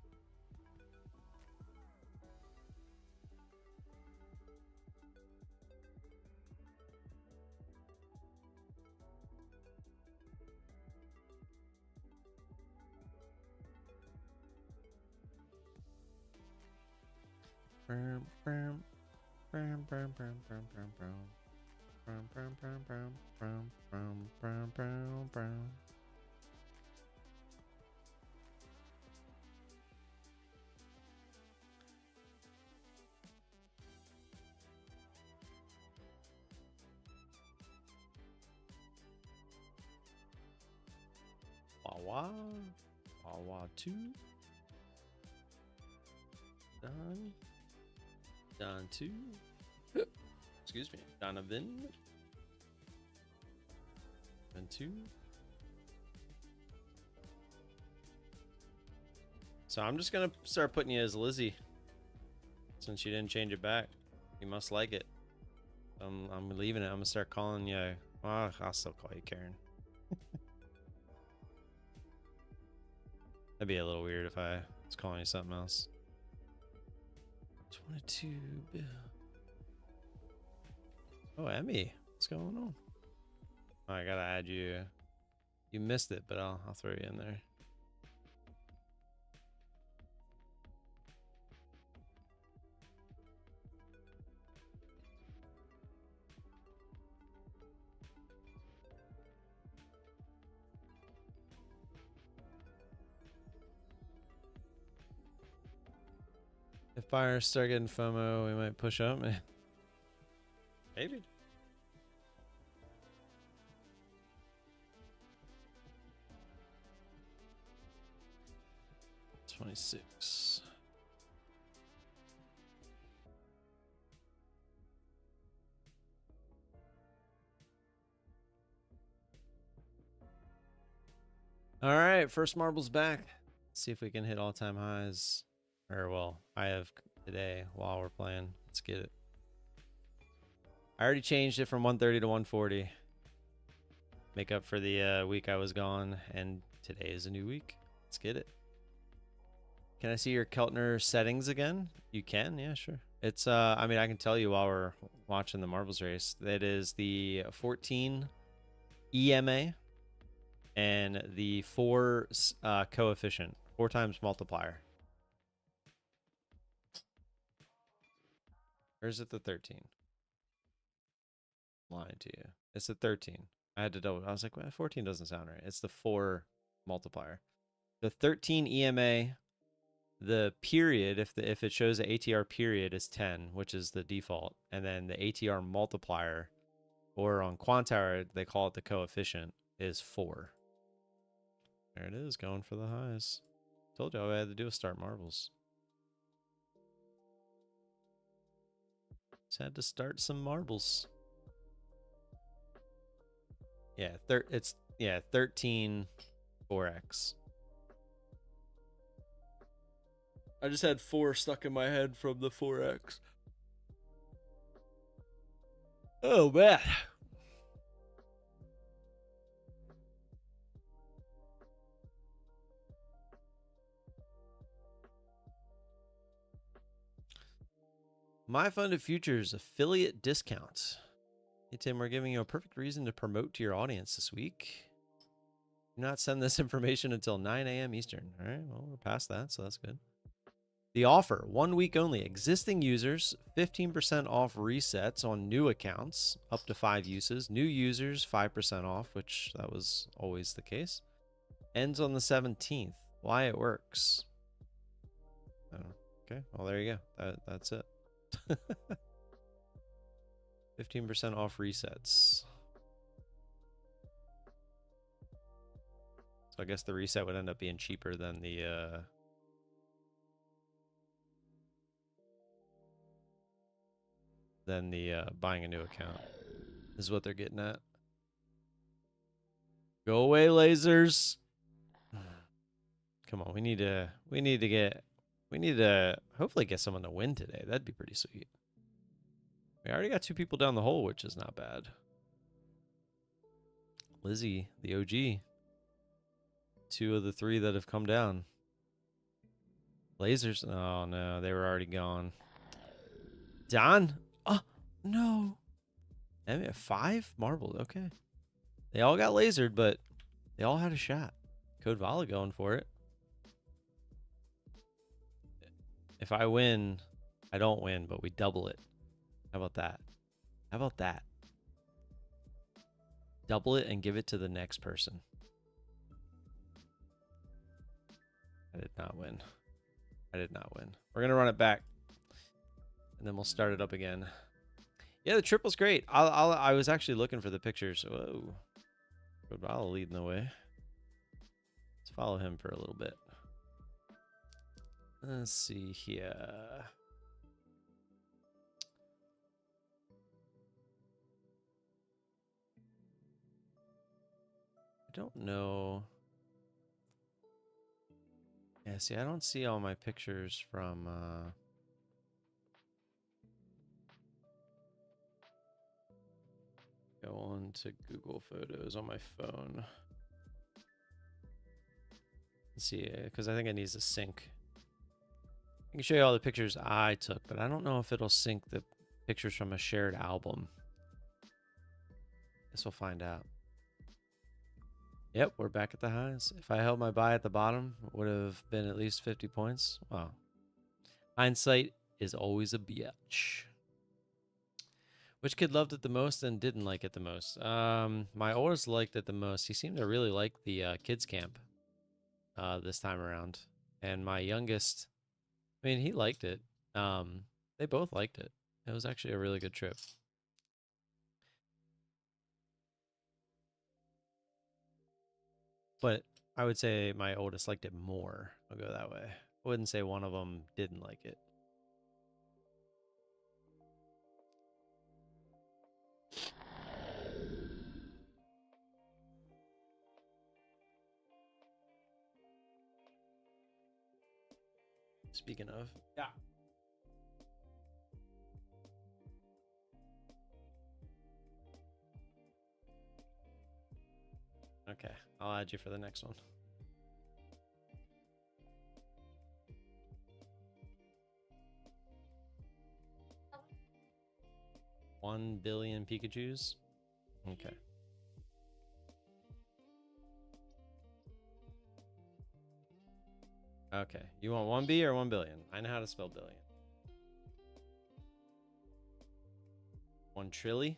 Wawa. Wawa 2. Done. Done 2. Excuse me. Donovan. And 2. So I'm just gonna start putting you as Lizzie. Since you didn't change it back. You must like it. I'm leaving it. I'm gonna start calling you. Well, I'll still call you Karen. That'd be a little weird if I was calling you something else. 22 bill. Oh, Emmy. What's going on? Oh, I gotta add you. You missed it, but I'll throw you in there. If buyers start getting FOMO, we might push up. Maybe. $26. All right, first marble's back. Let's see if we can hit all-time highs. Or, well, I have today while we're playing. Let's get it. I already changed it from 130 to 140. Make up for the week I was gone. And today is a new week. Let's get it. Can I see your Keltner settings again? You can, yeah, sure. It's, I mean, I can tell you while we're watching the marbles race. That is the 14 EMA and the 4 coefficient. 4 times multiplier. Or is it the 13? Lying to you. It's the 13. I had to double. I was like, well, 14 doesn't sound right. It's the 4 multiplier. The 13 EMA, the period, if it shows the ATR period, is 10, which is the default. And then the ATR multiplier, or on Quantower, they call it the coefficient, is 4. There it is, going for the highs. Told you all I had to do was start marbles. Just had to start some marbles. Yeah, it's 13 4x. I just had 4 stuck in my head from the 4x. Oh man. My Funded Futures affiliate discount. Hey Tim, we're giving you a perfect reason to promote to your audience this week. Do not send this information until 9 a.m. Eastern. All right, well, we're past that, so that's good. The offer, 1 week only. Existing users, 15% off resets on new accounts, up to 5 uses. New users, 5% off, which that was always the case. Ends on the 17th. Why it works. Oh, okay, well, there you go. That's it. 15% off resets. So I guess the reset would end up being cheaper than the buying a new account. Is what they're getting at. Go away, lasers. Come on, we need to hopefully get someone to win today. That'd be pretty sweet. We already got 2 people down the hole, which is not bad. Lizzie, the OG. 2 of the 3 that have come down. Lasers. Oh no, they were already gone. Don. Oh no. I mean, 5 marbles. Okay. They all got lasered, but they all had a shot. Code Vala going for it. If I win, I don't win, but we double it. How about that? How about that? Double it and give it to the next person. I did not win. I did not win. We're going to run it back. And then we'll start it up again. Yeah, the triple's great. I was actually looking for the pictures. Whoa. I'll lead in the way. Let's follow him for a little bit. Let's see here. I don't know. Yeah, see, I don't see all my pictures from go on to Google Photos on my phone. Let's see, because I think it needs to sync. I can show you all the pictures I took, but I don't know if it'll sync the pictures from a shared album. Guess we'll find out. Yep, we're back at the highs. If I held my buy at the bottom, it would have been at least 50 points. Wow. Hindsight is always a bitch. Which kid loved it the most and didn't like it the most? My oldest liked it the most. He seemed to really like the kids camp this time around. And my youngest, I mean, he liked it. They both liked it. It was actually a really good trip. But I would say my oldest liked it more. I'll go that way. I wouldn't say one of them didn't like it. Speaking of, yeah. Okay, I'll add you for the next one. $1 billion Pikachus. Okay. Okay, you want 1B or 1 billion? I know how to spell billion. 1 trillion?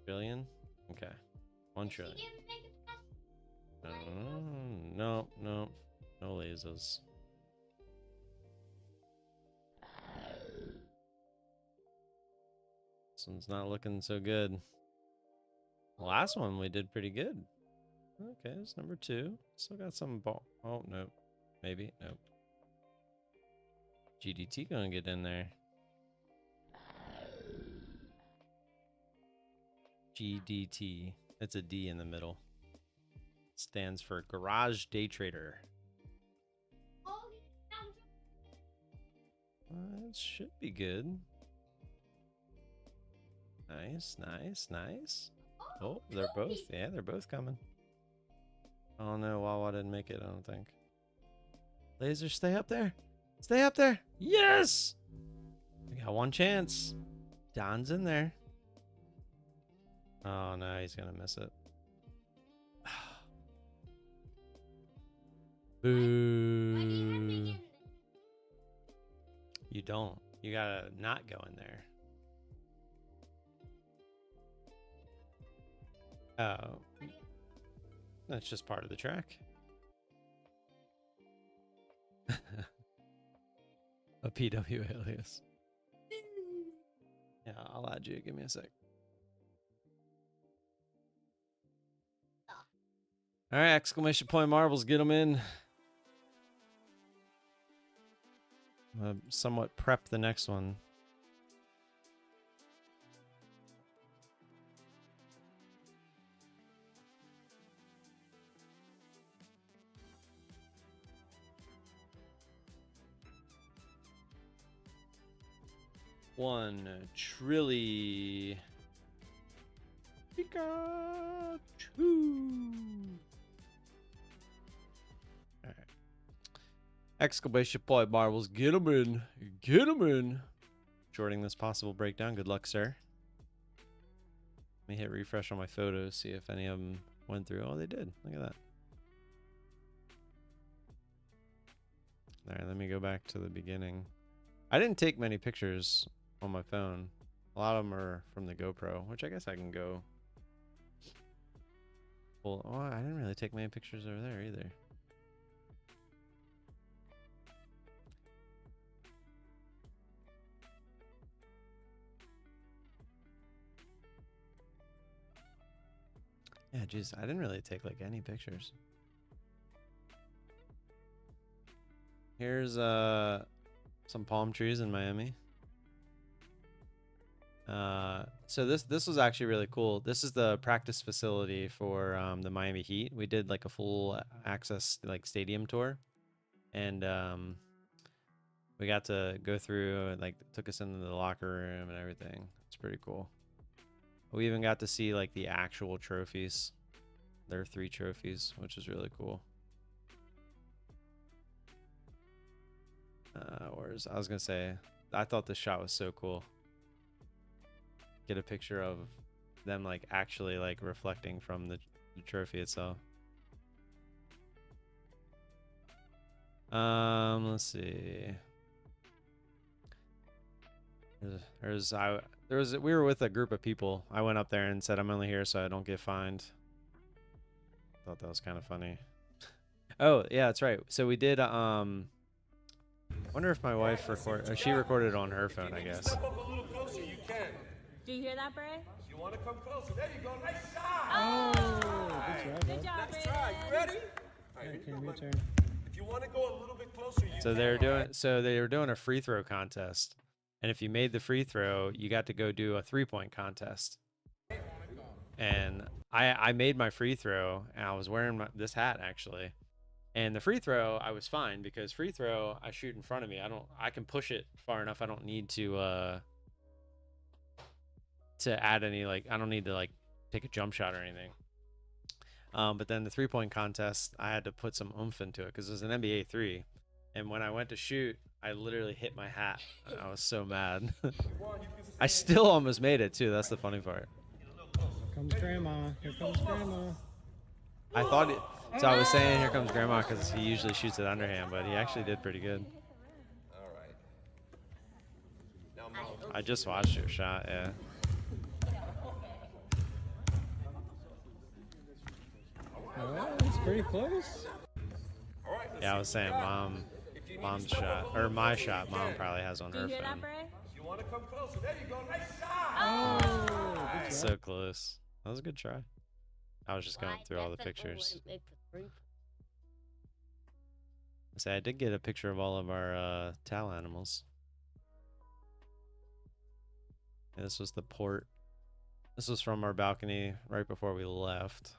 Trillion? Okay. 1 trillion. No, no lasers. This one's not looking so good. The last one we did pretty good. Okay, it's number 2. Still got some ball. Oh, nope. Maybe. Nope. GDT gonna get in there. GDT. It's a D in the middle. Stands for Garage Day Trader. It should be good. Nice, nice, nice. Oh, they're both. Yeah, they're both coming. Oh no, Wawa didn't make it, I don't think. Laser, stay up there. Stay up there. Yes! We got one chance. Don's in there. Oh no, he's gonna miss it. Boo. You don't. You gotta not go in there. Oh. That's just part of the track. A PW alias. Yeah, I'll add you. Give me a sec. All right, exclamation point marbles. Get them in. Somewhat prep the next one. $1 trillion. Pikachu. All right. Exclamation point marbles. Get them in. Get them in. Shorting this possible breakdown. Good luck, sir. Let me hit refresh on my photos. See if any of them went through. Oh, they did. Look at that. All right, let me go back to the beginning. I didn't take many pictures on my phone. A lot of them are from the GoPro, which I guess I can go. Well, oh, I didn't really take many pictures over there either. Yeah, geez, I didn't really take like any pictures. Here's some palm trees in Miami. So this was actually really cool. This is the practice facility for the Miami Heat. We did like a full access like stadium tour, and we got to go through and like took us into the locker room and everything. It's pretty cool. We even got to see like the actual trophies. There are 3 trophies, which is really cool. Whereas I was gonna say, I thought this shot was so cool. Get a picture of them like actually like reflecting from the trophy itself. Let's see. We were with a group of people. I went up there and said I'm only here so I don't get fined. Thought that was kind of funny. Oh yeah, that's right. So we did wonder if my wife she recorded on her phone, I guess.
Step up a little closer, you can.
Do you hear that, Bray?
You want to come closer? There you go. Nice shot.
Oh, good job,
Next
Bray.
try. You ready? All right, here you go, bud. If you want to go a little bit closer, you
So
can.
they were doing a free throw contest, and if you made the free throw, you got to go do a 3-point contest. And I made my free throw, and I was wearing this hat actually. And the free throw, I was fine because free throw, I shoot in front of me. I can push it far enough. I don't need to add any like I don't need to like take a jump shot or anything. But then the 3-point contest, I had to put some oomph into it because it was an NBA 3. And when I went to shoot, I literally hit my hat. I was so mad. I still almost made it too. That's the funny part.
Here comes Grandma. Here comes Grandma.
I thought it. So I was saying, here comes Grandma, because he usually shoots it underhand, but he actually did pretty good.
All right. Now, Mom.
I just watched your shot, yeah.
Oh, it's pretty close.
All right.
Yeah, I was saying, mom's shot, or my shot, Mom probably has on
Do
her
you hear that,
phone.
Bray?
You want to come closer? There you go. Nice shot.
Oh,
So close. That was a good try. I was just going through all the pictures. I did get a picture of all of our towel animals. Yeah, this was the port. This was from our balcony right before we left.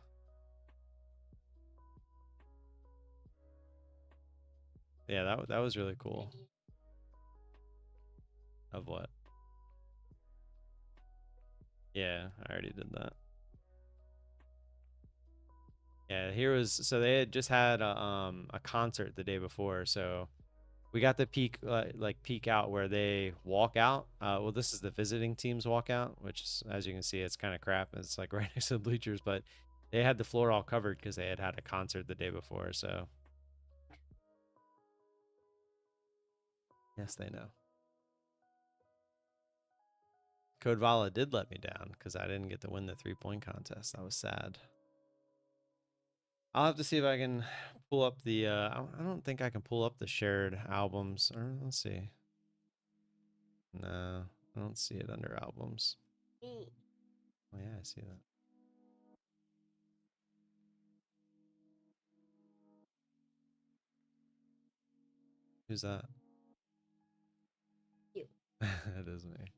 Yeah, that was really cool. Of what? Yeah, I already did that. Yeah, so they had just had a concert the day before, so we got to peek out where they walk out. Well, this is the visiting team's walkout, which is, as you can see, it's kind of crap. It's like right next to the bleachers, but they had the floor all covered because they had a concert the day before. So yes, they know. Code Vala did let me down because I didn't get to win the 3-point contest. I was sad. I'll have to see if I can pull up the, I don't think I can pull up the shared albums. Or let's see. No, I don't see it under albums. Oh yeah, I see that. Who's that?
You.
It is me.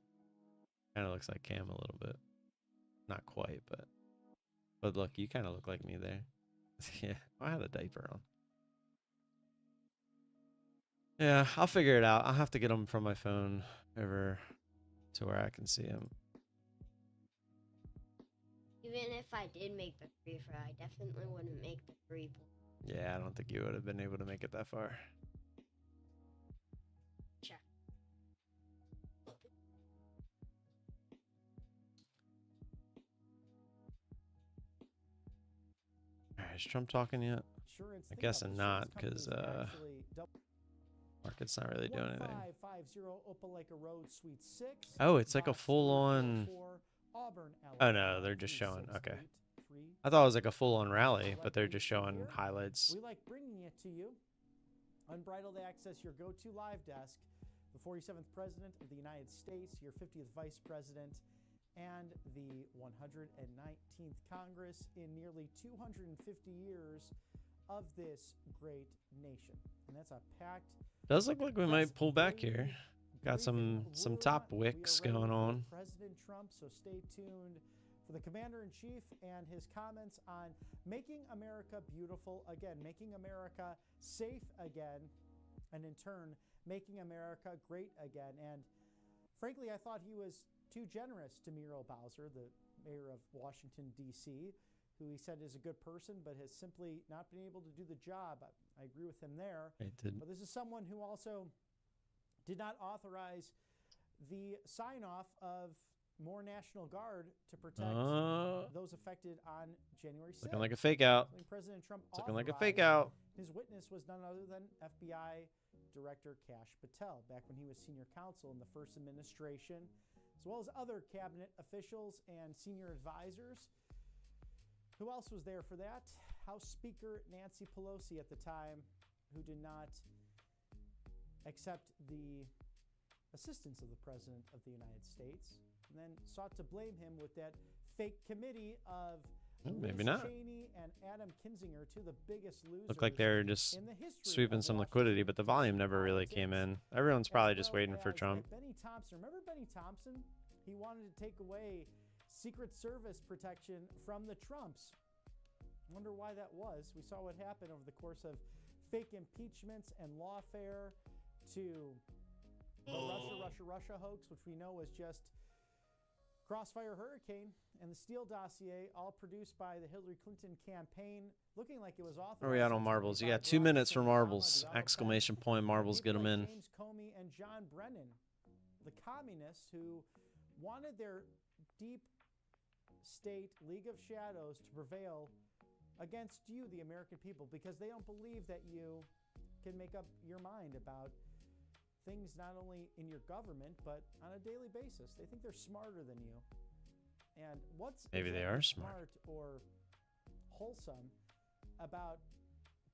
Kind of looks like Cam a little bit. Not quite, but look, you kind of look like me there. Yeah, I had a diaper on. Yeah, I'll figure it out. I'll have to get them from my phone over to where I can see them.
Even if I did make the free throw, I definitely wouldn't make the 3-point.
Yeah, I don't think you would have been able to make it that far.
Check.
All right, is Trump talking yet? I guess not, because Market's not really doing anything.
1550 Opelika Road, Suite 6.
Oh, it's like a
Box
full-on.
344, Auburn,
Oh
Alabama,
no, they're just showing. Okay.
36833.
I thought it was like a full-on rally, but they're just showing highlights.
We like bringing it to you. Unbridled access, your go-to live desk. The 47th President of the United States, your 50th Vice President, and the 119th Congress in nearly 250 years of this great nation. And that's a packed...
Does look like we might pull back here. Got some top wicks going on.
President Trump, so stay tuned for the Commander-in-Chief and his comments on making America beautiful again, making America safe again, and in turn, making America great again. And frankly, I thought he was too generous to Muriel Bowser, the mayor of Washington, D.C., who he said is a good person, but has simply not been able to do the job. I agree with him there. But this is someone who also did not authorize the sign-off of more National Guard to protect those affected on January 6th.
Looking like a fake out.
President Trump
it's looking like a fake out.
His witness was none other than FBI Director Kash Patel, back when he was senior counsel in the first administration, as well as other cabinet officials and senior advisors. Who else was there for that? House Speaker Nancy Pelosi at the time, who did not accept the assistance of the President of the United States, and then sought to blame him with that fake committee of
maybe
Liz
not.
Cheney and Adam Kinzinger, two of the biggest losers.
Looked like they're just
in the history
sweeping
of
some
Washington
liquidity, but the volume never really came in. Everyone's probably just waiting for Trump.
Benny Thompson. Remember Benny Thompson? He wanted to take away Secret Service protection from the Trumps. Wonder why that was. We saw what happened over the course of fake impeachments and lawfare to the Russia hoax, which we know was just Crossfire Hurricane and the Steele dossier, all produced by the Hillary Clinton campaign, looking like it was authorized.
Where are we at on marbles? You got 2 minutes for marbles. Exclamation point marbles, get them in.
James Comey and John Brennan, the communists who wanted their deep state League of Shadows to prevail against you, the American people, because they don't believe that you can make up your mind about things not only in your government, but on a daily basis. They think they're smarter than you. And what's
maybe they are smart
or wholesome about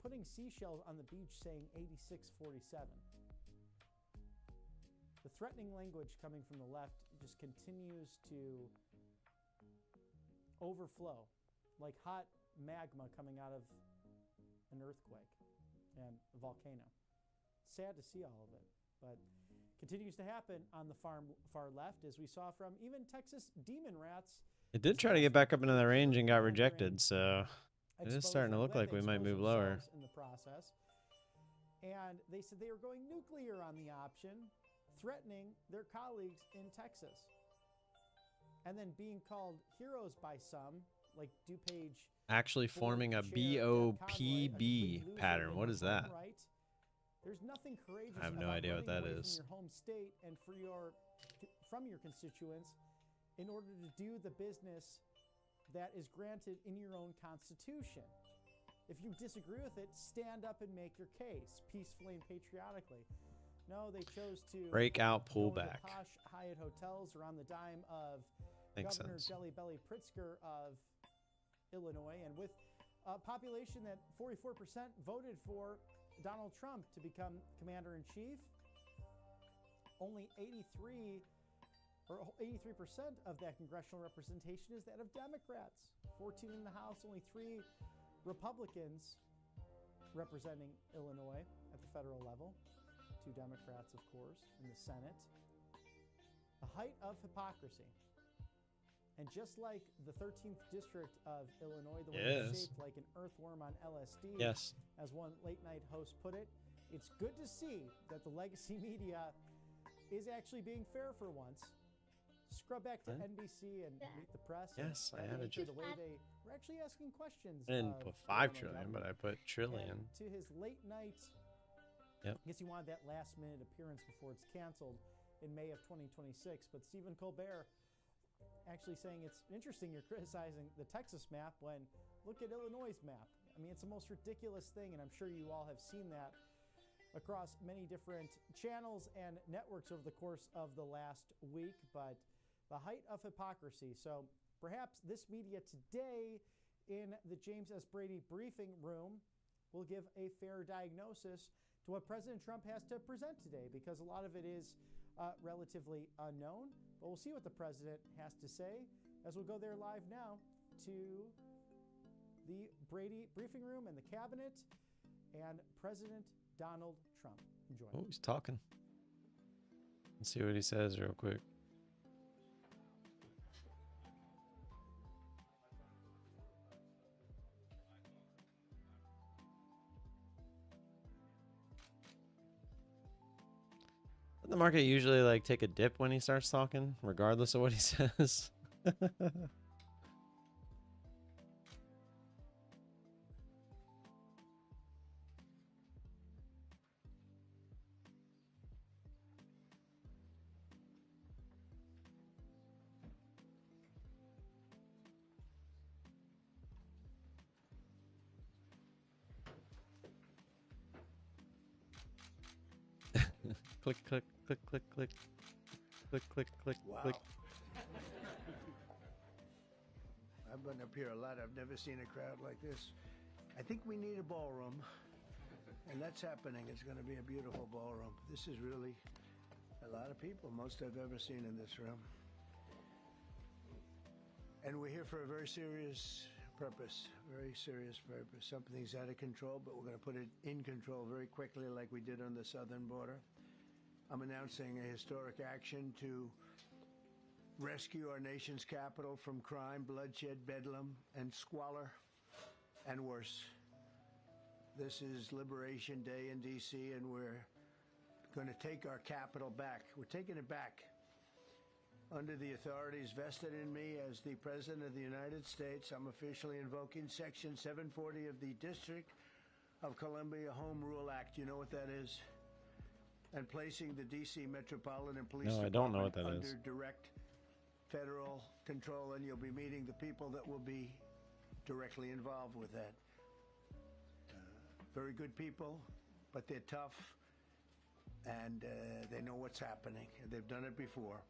putting seashells on the beach saying 8647? The threatening language coming from the left just continues to overflow like hot magma coming out of an earthquake and a volcano. Sad to see all of it, but continues to happen on the far left, as we saw from even Texas demon rats.
It did try to get back up into the range and got rejected, so it is starting to look like we might move lower.
In the process. And they said they were going nuclear on the option, threatening their colleagues in Texas. And then being called heroes by some, like DuPage.
Actually forming a BOPB pattern. What is that?
Right. There's nothing courageous.
I have no idea what that is.
From your home state and from your constituents, in order to do the business that is granted in your own constitution. If you disagree with it, stand up and make your case peacefully and patriotically. No, they chose to
breakout pullback.
Posh Hyatt hotels around the dime of
Makes
Governor
sense.
Jelly Belly Pritzker of Illinois, and with a population that 44% voted for Donald Trump to become commander-in-chief, only 83% of that congressional representation is that of Democrats. 14 in the House, only 3 Republicans representing Illinois at the federal level. 2 Democrats, of course, in the Senate. The height of hypocrisy. And just like the 13th district of Illinois, the one that's shaped like an earthworm on LSD, as one late-night host put it, it's good to see that the legacy media is actually being fair for once. Scrub back to NBC and Meet the Press.
Yes, I added you.
The way they were actually asking questions.
I didn't put 5 trillion, but I put trillion.
And to his late night, I guess he wanted that last-minute appearance before it's canceled in May of 2026. But Stephen Colbert actually saying it's interesting you're criticizing the Texas map when look at Illinois' map. I mean, it's the most ridiculous thing, and I'm sure you all have seen that. across many different channels and networks over the course of the last week, but the height of hypocrisy. So perhaps this media today in the James S. Brady briefing room will give a fair diagnosis to what President Trump has to present today, because a lot of it is relatively unknown. But we'll see what the president has to say as we'll go there live now to the Brady briefing room and the cabinet and President Donald Trump. Enjoy.
Oh, he's talking. Let's see what he says real quick. Doesn't the market usually like take a dip when he starts talking, regardless of what he says? Click, click, click, click, click, click, click, click,
Wow.
click.
I've been up here a lot. I've never seen a crowd like this. I think we need a ballroom, and that's happening. It's going to be a beautiful ballroom. This is really a lot of people, most I've ever seen in this room. And we're here for a very serious purpose, very serious purpose. Something's out of control, but we're going to put it in control very quickly like we did on the southern border. I'm announcing a historic action to rescue our nation's capital from crime, bloodshed, bedlam, and squalor, and worse. This is Liberation Day in D.C., and we're going to take our capital back. We're taking it back under the authorities vested in me as the President of the United States. I'm officially invoking Section 740 of the District of Columbia Home Rule Act. You know what that is? And placing the D.C. Metropolitan Police
No, I
Department
don't know what that
under
is.
direct federal control, and you'll be meeting the people that will be directly involved with that. Very good people, but they're tough, and they know what's happening. They've done it before.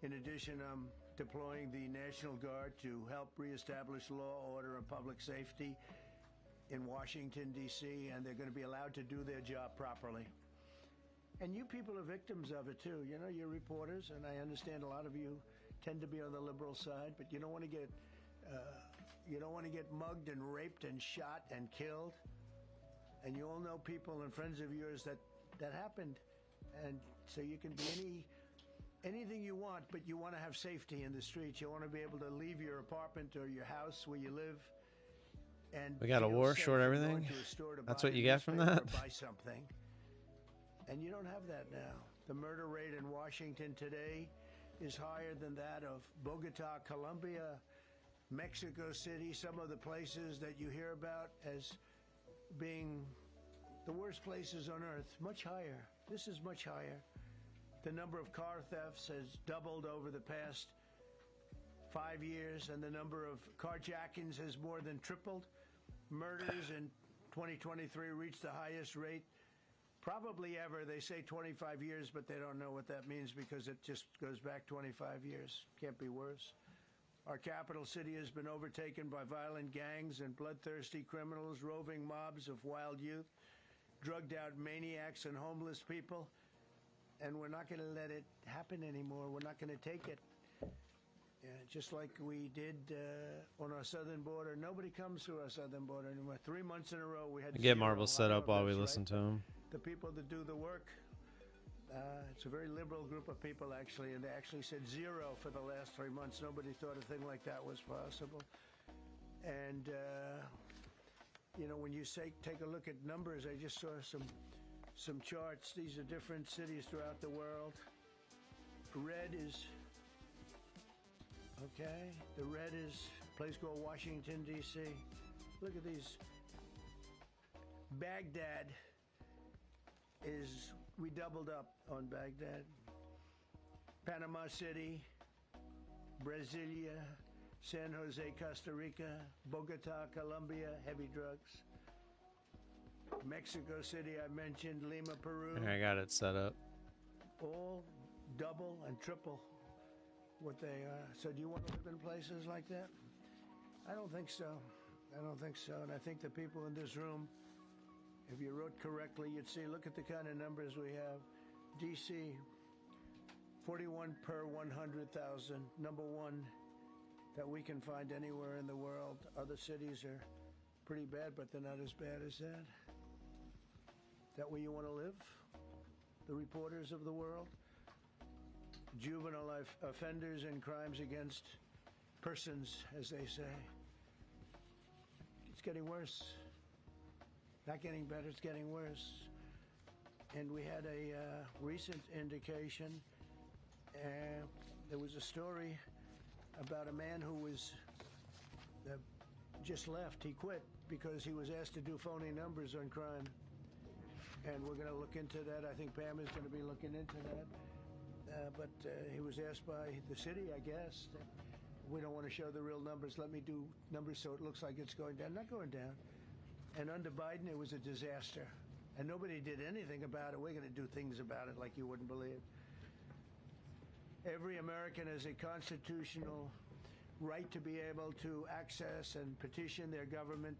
In addition, I'm deploying the National Guard to help reestablish law, order, and public safety in Washington, D.C., and they're going to be allowed to do their job properly. And you people are victims of it too. You know, you're reporters, and I understand a lot of you tend to be on the liberal side, but you don't want to get mugged and raped and shot and killed. And you all know people and friends of yours that happened, and so you can be anything you want, but you want to have safety in the streets. You want to be able to leave your apartment or your house where you live. And
We got a
feel
war,
safe
short
and
everything?
going to a store to
That's
buy
what
a
you get from
newspaper
that?
or buy something. And you don't have that now. The murder rate in Washington today is higher than that of Bogota, Colombia, Mexico City, some of the places that you hear about as being the worst places on earth. Much higher. This is much higher. The number of car thefts has doubled over the past 5 years, and the number of carjackings has more than tripled. Murders in 2023 reached the highest rate probably ever. They say 25 years, but they don't know what that means because it just goes back 25 years. Can't be worse. Our capital city has been overtaken by violent gangs and bloodthirsty criminals, roving mobs of wild youth, drugged out maniacs and homeless people. And we're not going to let it happen anymore. We're not going to take it. Just like we did on our southern border. Nobody comes through our southern border anymore. 3 months in a row we had
Get
zero.
Marble set
I don't
up
know if
while we
that's
listen
right,
to him.
the people that do the work. It's a very liberal group of people, actually, and they actually said zero for the last 3 months. Nobody thought a thing like that was possible. And, you know, when you take a look at numbers, I just saw some charts. These are different cities throughout the world. Red is, okay, the red is a place called Washington, D.C. Look at these. Baghdad is, we doubled up on Baghdad. Panama City, Brasilia, San Jose, Costa Rica, Bogota, Colombia, heavy drugs. Mexico City, I mentioned, Lima, Peru.
I got it set up.
All double and triple what they are. So do you want to live in places like that? I don't think so. I don't think so. And I think the people in this room, if you wrote correctly, you'd see, look at the kind of numbers we have. DC, 41 per 100,000, number one that we can find anywhere in the world. Other cities are pretty bad, but they're not as bad as that. Is that where you want to live? The reporters of the world? Juvenile offenders and crimes against persons, as they say. It's getting worse. Not getting better, it's getting worse. And we had a recent indication. There was a story about a man who was just left. He quit because he was asked to do phony numbers on crime. And we're going to look into that. I think Pam is going to be looking into that. But he was asked by the city, I guess, that we don't want to show the real numbers. Let me do numbers so it looks like it's going down. Not going down. And under Biden, it was a disaster. And nobody did anything about it. We're going to do things about it like you wouldn't believe. Every American has a constitutional right to be able to access and petition their government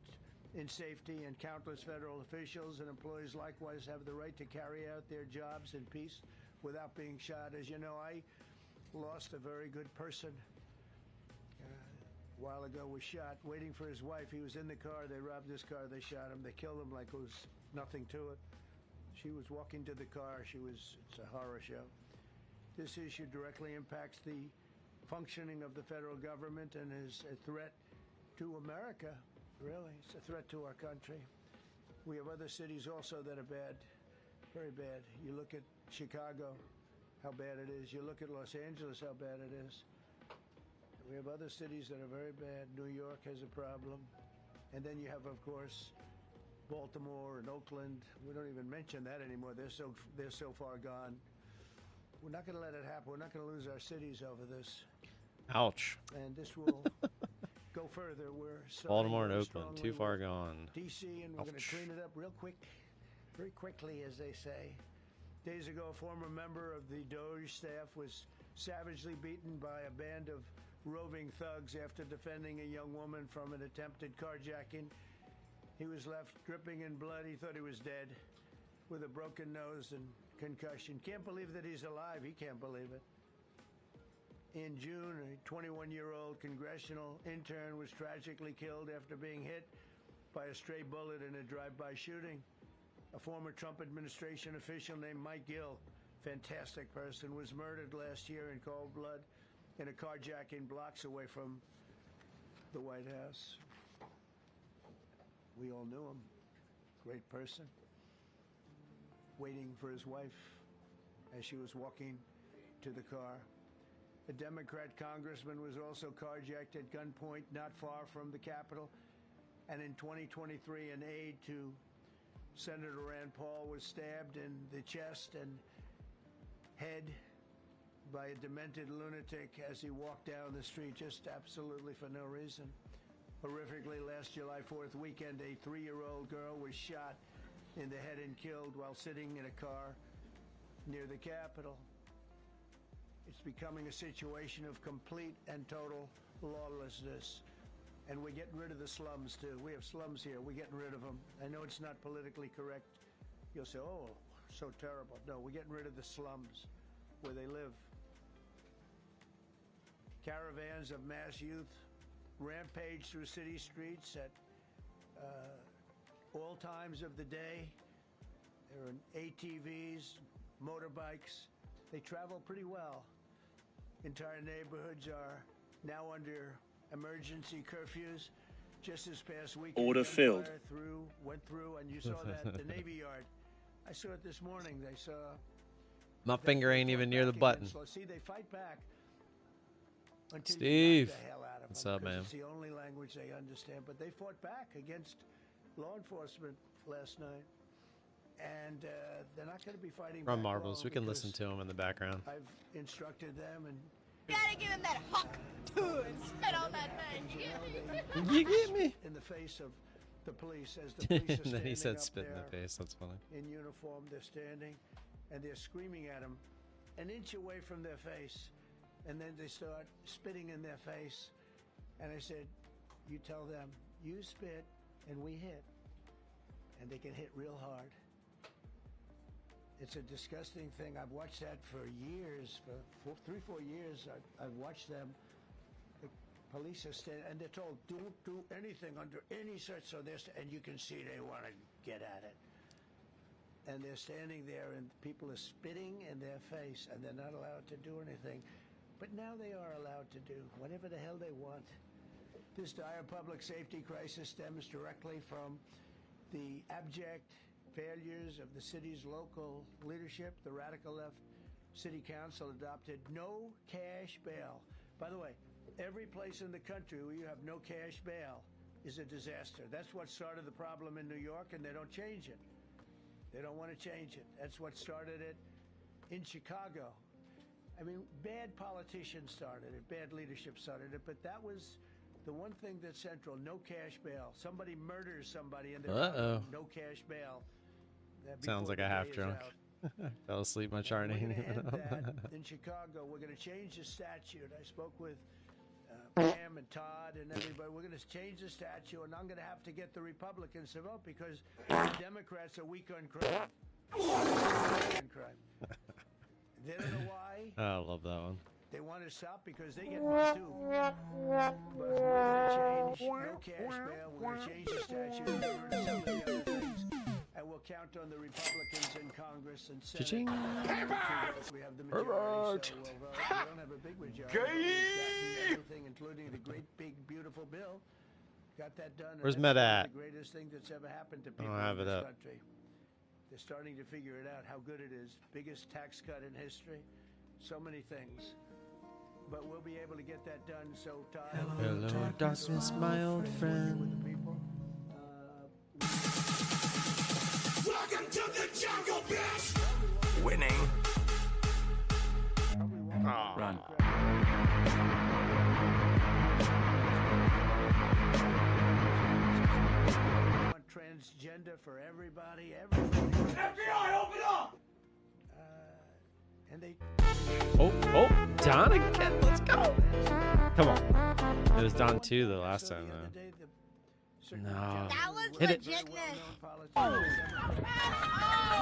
in safety, and countless federal officials and employees likewise have the right to carry out their jobs in peace without being shot. As you know, I lost a very good person a while ago, was shot waiting for his wife. He was in the car. They robbed his car. They shot him. They killed him like it was nothing to it. She was walking to the car. It's a horror show. This issue directly impacts the functioning of the federal government and is a threat to America. Really, it's a threat to our country. We have other cities also that are bad, very bad. You look at Chicago, how bad it is. You look at Los Angeles, how bad it is. We have other cities that are very bad. New York has a problem. And then you have, of course, Baltimore and Oakland. We don't even mention that anymore. They're so far gone. We're not going to let it happen. We're not going to lose our cities over this.
Ouch.
And this will go further. We're
Baltimore and Oakland, too far gone.
DC, and we're going to clean it up real quick, very quickly, as they say. Days ago, a former member of the DOJ staff was savagely beaten by a band of roving thugs after defending a young woman from an attempted carjacking. He was left dripping in blood. He thought he was dead, with a broken nose and concussion. Can't believe that he's alive. He can't believe it. In June, a 21-year-old congressional intern was tragically killed after being hit by a stray bullet in a drive-by shooting. A former Trump administration official named Mike Gill, fantastic person, was murdered last year in cold blood in a carjacking blocks away from the White House. We all knew him. Great person. Waiting for his wife as she was walking to the car. A Democrat congressman was also carjacked at gunpoint not far from the Capitol. And in 2023, an aide to Senator Rand Paul was stabbed in the chest and head by a demented lunatic as he walked down the street, just absolutely for no reason. Horrifically, last July 4th weekend, a 3-year-old girl was shot in the head and killed while sitting in a car near the Capitol. It's becoming a situation of complete and total lawlessness. And we're getting rid of the slums, too. We have slums here. We're getting rid of them. I know it's not politically correct. You'll say, oh, so terrible. No, we're getting rid of the slums where they live. Caravans of mass youth rampage through city streets at all times of the day. There are ATVs, motorbikes. They travel pretty well. Entire neighborhoods are now under emergency curfews. Just this past weekend,
Order filled.
Went through, and you saw that the Navy Yard. I saw it this morning. They saw.
My finger ain't even near the button.
See, they fight back. Until
Steve,
you knock the hell out of
what's
them,
up, man?
It's the only language they understand. But they fought back against law enforcement last night, and they're not going to be fighting.
From
back
Marbles,
long
we can
because
listen to him in the background.
I've instructed them, and
You gotta give him that hawk too and spit on that thing.
you
You get me?
in the face of the police as the police are
And then he
standing
said
up
spit in
there
the face. That's funny.
in uniform. They're standing, and they're screaming at him an inch away from their face, and then they start spitting in their face. And I said, you tell them, you spit and we hit, and they can hit real hard. It's a disgusting thing. I've watched that for years, for 3-4 years. I've watched them. The police are standing, and they're told, don't do anything under any such, so and you can see they want to get at it. And they're standing there, and people are spitting in their face, and they're not allowed to do anything. But now they are allowed to do whatever the hell they want. This dire public safety crisis stems directly from the abject failures of the city's local leadership. The radical left city council adopted no cash bail. By the way, every place in the country where you have no cash bail is a disaster. That's what started the problem in New York, and they don't change it. They don't want to change it. That's what started it in Chicago. I mean, bad politicians started it, bad leadership started it, but that was the one thing that's central: no cash bail. Somebody murders somebody, and they're no cash bail.
Sounds like a half drunk. Fell asleep. My chart ain't even up.
In Chicago, we're going to change the statute. I spoke with Pam and Todd and everybody. We're going to change the statute, and I'm going to have to get the Republicans to vote because the Democrats are weak on crime. They don't know why.
I love that one.
They want to stop because they get money too. But we're going to change no cash bail. We're going to change the statute. We're going to some of the other things. And we'll count on the Republicans in Congress and Senate.
Cha-ching.
We have the majority, so we'll vote. We don't have a big majority. We've gotten everything, including the great, big, beautiful bill. Got that done.
Where's
Med
at?
The greatest thing that's ever happened to people
have
in
it
this
up.
country. They're starting to figure it out, how good it is. Biggest tax cut in history. So many things. But we'll be able to get that done. So, Todd.
Hello, darkness, my old friend.
Welcome to the jungle, bitch!
Winning.
Run.
Transgender for everybody. FBI, open up! And they.
Oh, Don again. Let's go. Come on. It was Don 2 the last time, though. No.
That was
Hit it.
legitness.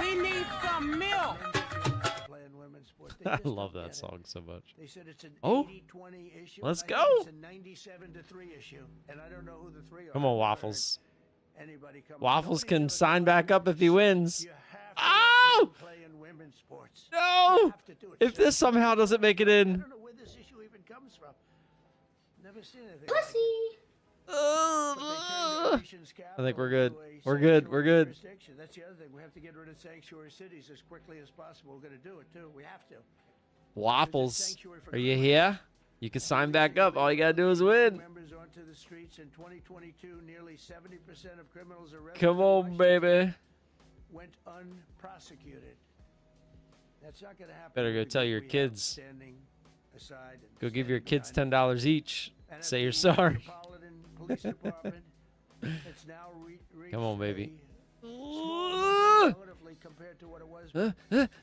We need some milk!
I love that song so much.
They said it's an
Oh,
80-20 issue.
let's
I
go.
think it's a 97-3 issue, and I don't know who the three are.
Come on, Waffles.
Anybody come
Waffles
Nobody
can
ever
sign
comes
back up if he wins.
You have to
Oh!
play in women's sports. You
No!
have to do it.
If this somehow doesn't make it
I
in.
don't know where this issue even comes from. Never seen anything.
Pussy.
I think we're good. We're good. We're good.
That's the other thing. We have to get rid of sanctuary cities as quickly as possible. We're going to do it too. We have to.
Waffles, are you here? You can sign back up. All you gotta do is win.
Members onto the streets in 2022. Nearly 70% of criminals arrested.
Come on, baby.
Went unprosecuted. That's not going to happen.
Better go tell your
We have
kids.
standing aside and
Go give your
standing
kids
behind
$10 each.
And at
Say
the
you're sorry.
Metropolitan Police Department, it's now
Come on, baby.
relatively compared to what it was.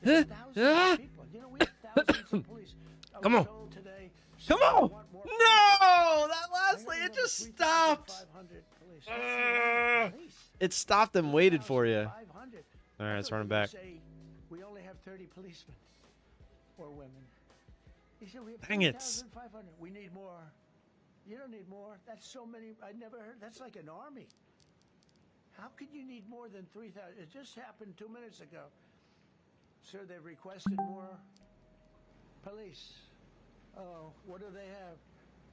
It's thousands of people. You know, we have thousands of police. I
Come
was
on.
told today,
Come
I
on.
want more
No! That
police. I
lastly,
got
it just
another
stopped.
3,500 police. That's a lot of police.
It stopped and waited for you.
3,500.
All right,
I
it's
thought
running
you were
back.
say we only have 30 policemen or women. He said we have
Dang it.
3,500. We need more. You don't need more. That's so many. I never heard. That's like an army. How could you need more than 3,000? It just happened 2 minutes ago. Sir, they've requested more police. Oh, what do they have?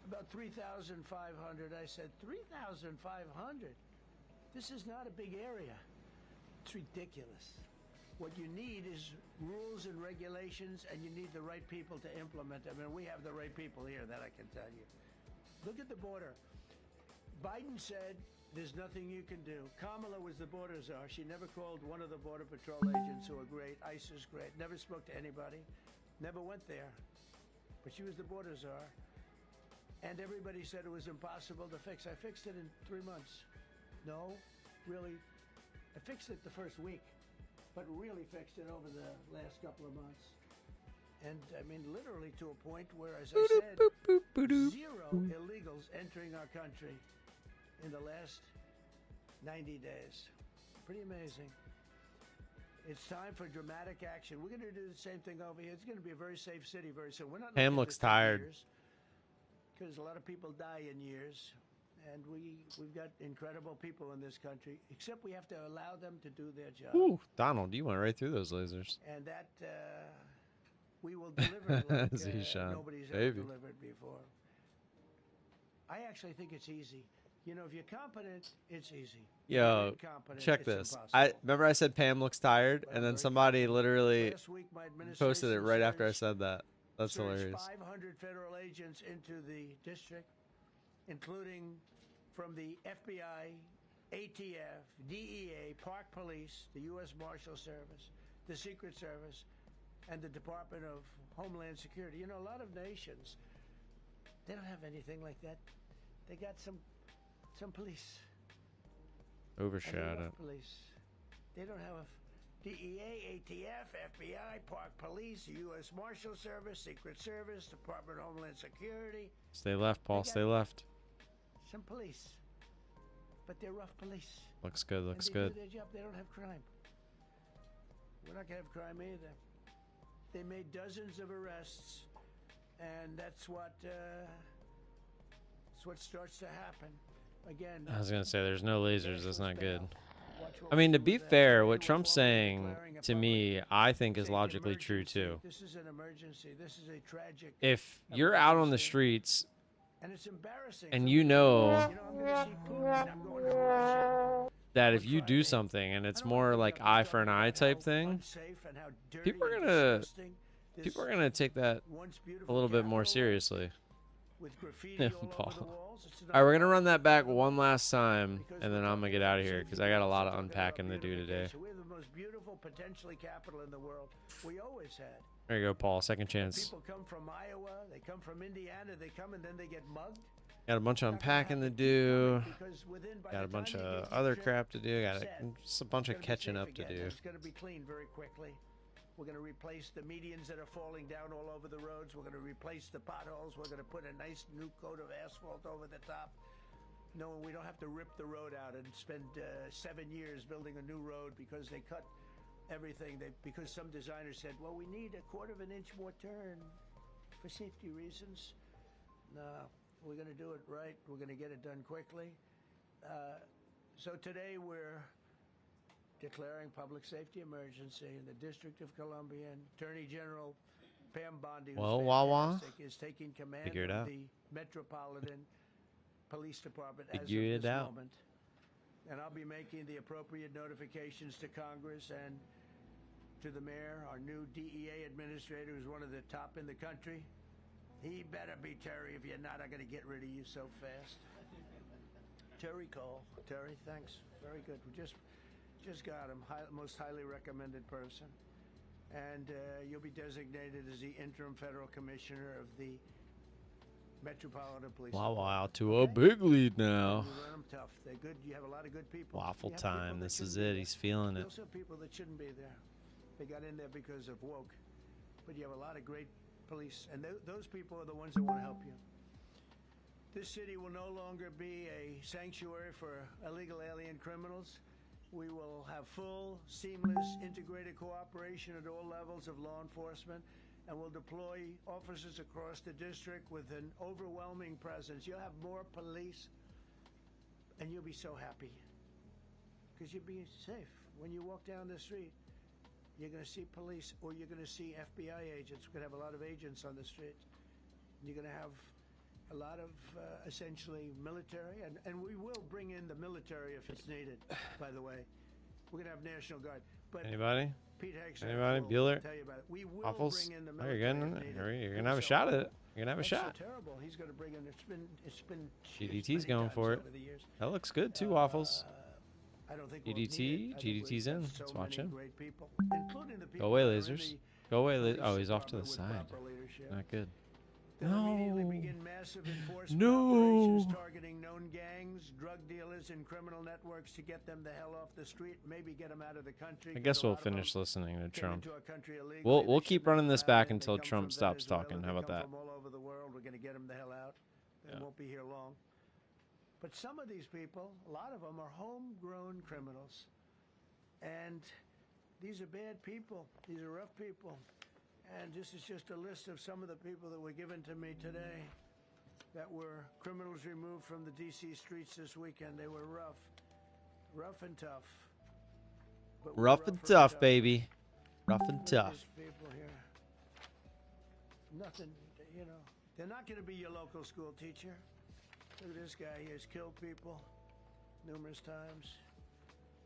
About 3,500. I said, 3,500? This is not a big area. It's ridiculous. What you need is rules and regulations, and you need the right people to implement them. And we have the right people here, that I can tell you. Look at the border. Biden said there's nothing you can do. Kamala was the border czar. She never called one of the Border Patrol agents who are great. ICE is great. Never spoke to anybody. Never went there. But she was the border czar. And everybody said it was impossible to fix. I fixed it in 3 months. No, really, it fixed it the first week, but really fixed it over the last couple of months. And I mean, literally to a point where, as I said, zero illegals entering our country in the last 90 days. Pretty amazing. It's time for dramatic action. We're going to do the same thing over here. It's going to be a very safe city very soon. We're not.
Pam looks tired.
Because a lot of people die in years, and we've got incredible people in this country. Except we have to allow them to do their job.
Ooh, Donald, you went right through those lasers.
And that we will deliver like
Zishan,
nobody's
baby.
ever delivered before. I actually think it's easy. You know, if you're competent, it's easy.
Yo, check this. I remember I said Pam looks tired, and then somebody literally posted it right after I said that. That's hilarious.
500 federal agents into the district, including from the FBI, ATF, DEA, Park Police, the U.S. Marshal Service, the Secret Service, and the Department of Homeland Security. You know, a lot of nations, they don't have anything like that. They got some police.
Overshadowed.
Police. They don't have DEA, ATF, FBI, Park Police, U.S. Marshal Service, Secret Service, Department of Homeland Security.
Stay left, Paul. Stay left.
Some police, but they're rough police.
Looks good. Looks
and they
good.
do their job. They don't have crime. We're not gonna have crime either. They made dozens of arrests, and that's what starts to happen. Again,
I was gonna say there's no lasers. That's not good. I mean, to be fair, what Trump's saying to me, I think is logically true too.
This is an emergency. This is a tragic.
If you're out on the streets
and it's embarrassing,
and you know
I'm gonna see Putin, I'm going to Russia.
that if you do something and it's more like eye for an eye type thing, people are gonna take that a little bit more seriously.
With graffiti all over the walls.
All right, we're gonna run that back one last time, and then I'm gonna get out of here because I got a lot of unpacking to do today.
We have the most beautiful, potentially capital in the world. We always had.
There you go, Paul. Second chance.
People come from Iowa, they come from Indiana, they come and then they get mugged.
Got a bunch of unpacking to do. Got a bunch of other crap to do. Got just a bunch of catching up to do.
It's gonna be clean very quickly. We're going to replace the medians that are falling down all over the roads. We're going to replace the potholes. We're going to put a nice new coat of asphalt over the top. No, we don't have to rip the road out and spend 7 years building a new road because they cut everything. Because some designers said, well, we need a 1/4 inch more turn for safety reasons. No, we're going to do it right. We're going to get it done quickly. So today we're declaring public safety emergency in the District of Columbia, and Attorney General Pam Bondi, is taking command of the Metropolitan Police Department as of this moment. And I'll be making the appropriate notifications to Congress and to the mayor, our new DEA administrator, who's one of the top in the country. He better be Terry. If you're not, I'm going to get rid of you so fast. Terry Cole. Terry, thanks. Very good. We just got him, most highly recommended person. And you'll be designated as the interim federal commissioner of the Metropolitan Police.
Wow, to a big lead now.
You run them tough. They're good. You have a lot of good people.
Waffle time. This is it. He's feeling it.
You also have people that shouldn't be there. They got in there because of woke. But you have a lot of great police. And those people are the ones that want to help you. This city will no longer be a sanctuary for illegal alien criminals. We will have full, seamless, integrated cooperation at all levels of law enforcement, and we'll deploy officers across the district with an overwhelming presence. You'll have more police, and you'll be so happy because you'll be safe. When you walk down the street, you're going to see police, or you're going to see FBI agents. We're going to have a lot of agents on the streets. You're going to have a lot of essentially military, and we will bring in the military if it's needed, by the way. We're going to have National Guard. But
Anybody?
Pete Heggs
Anybody? Bueller?
Tell you about it. We will
Waffles?
bring in the
Oh, you're
military.
you're gonna have a shot at it. You're gonna have a shot.
So terrible. He's going to bring in. It's been
GDT's going for it. That looks good too, Waffles.
I don't think
GDT's in.
So
Let's watch him.
great people, including the people
Go away,
that are in
lasers.
the
Go away.
police
Oh, he's off to the
department with
side.
proper leadership.
Not good.
They'll immediately
No.
begin massive enforcement
No.
operations targeting known gangs, drug dealers, and criminal networks to get them the hell off the street, maybe get them out of the country.
I
'cause
guess
a
we'll
lot of them
finish listening to
came
Trump.
into our country illegally.
We'll
They
keep
shouldn't have
running
come
this
out
back
here. They
until
come
Trump
from
stops
Venezuela.
talking.
They
How about
come
that?
from all over the world. We're going to get them the hell out. They
Yeah.
won't be here long. But some of these people, a lot of them are homegrown criminals. And these are bad people. These are rough people. And this is just a list of some of the people that were given to me today that were criminals removed from the D.C. streets this weekend. They were rough and tough. But we're
Rough and
rougher
tough, baby. Rough and
Look at
tough.
these people here. Nothing, you know. They're not going to be your local school teacher. Look at this guy. He has killed people numerous times.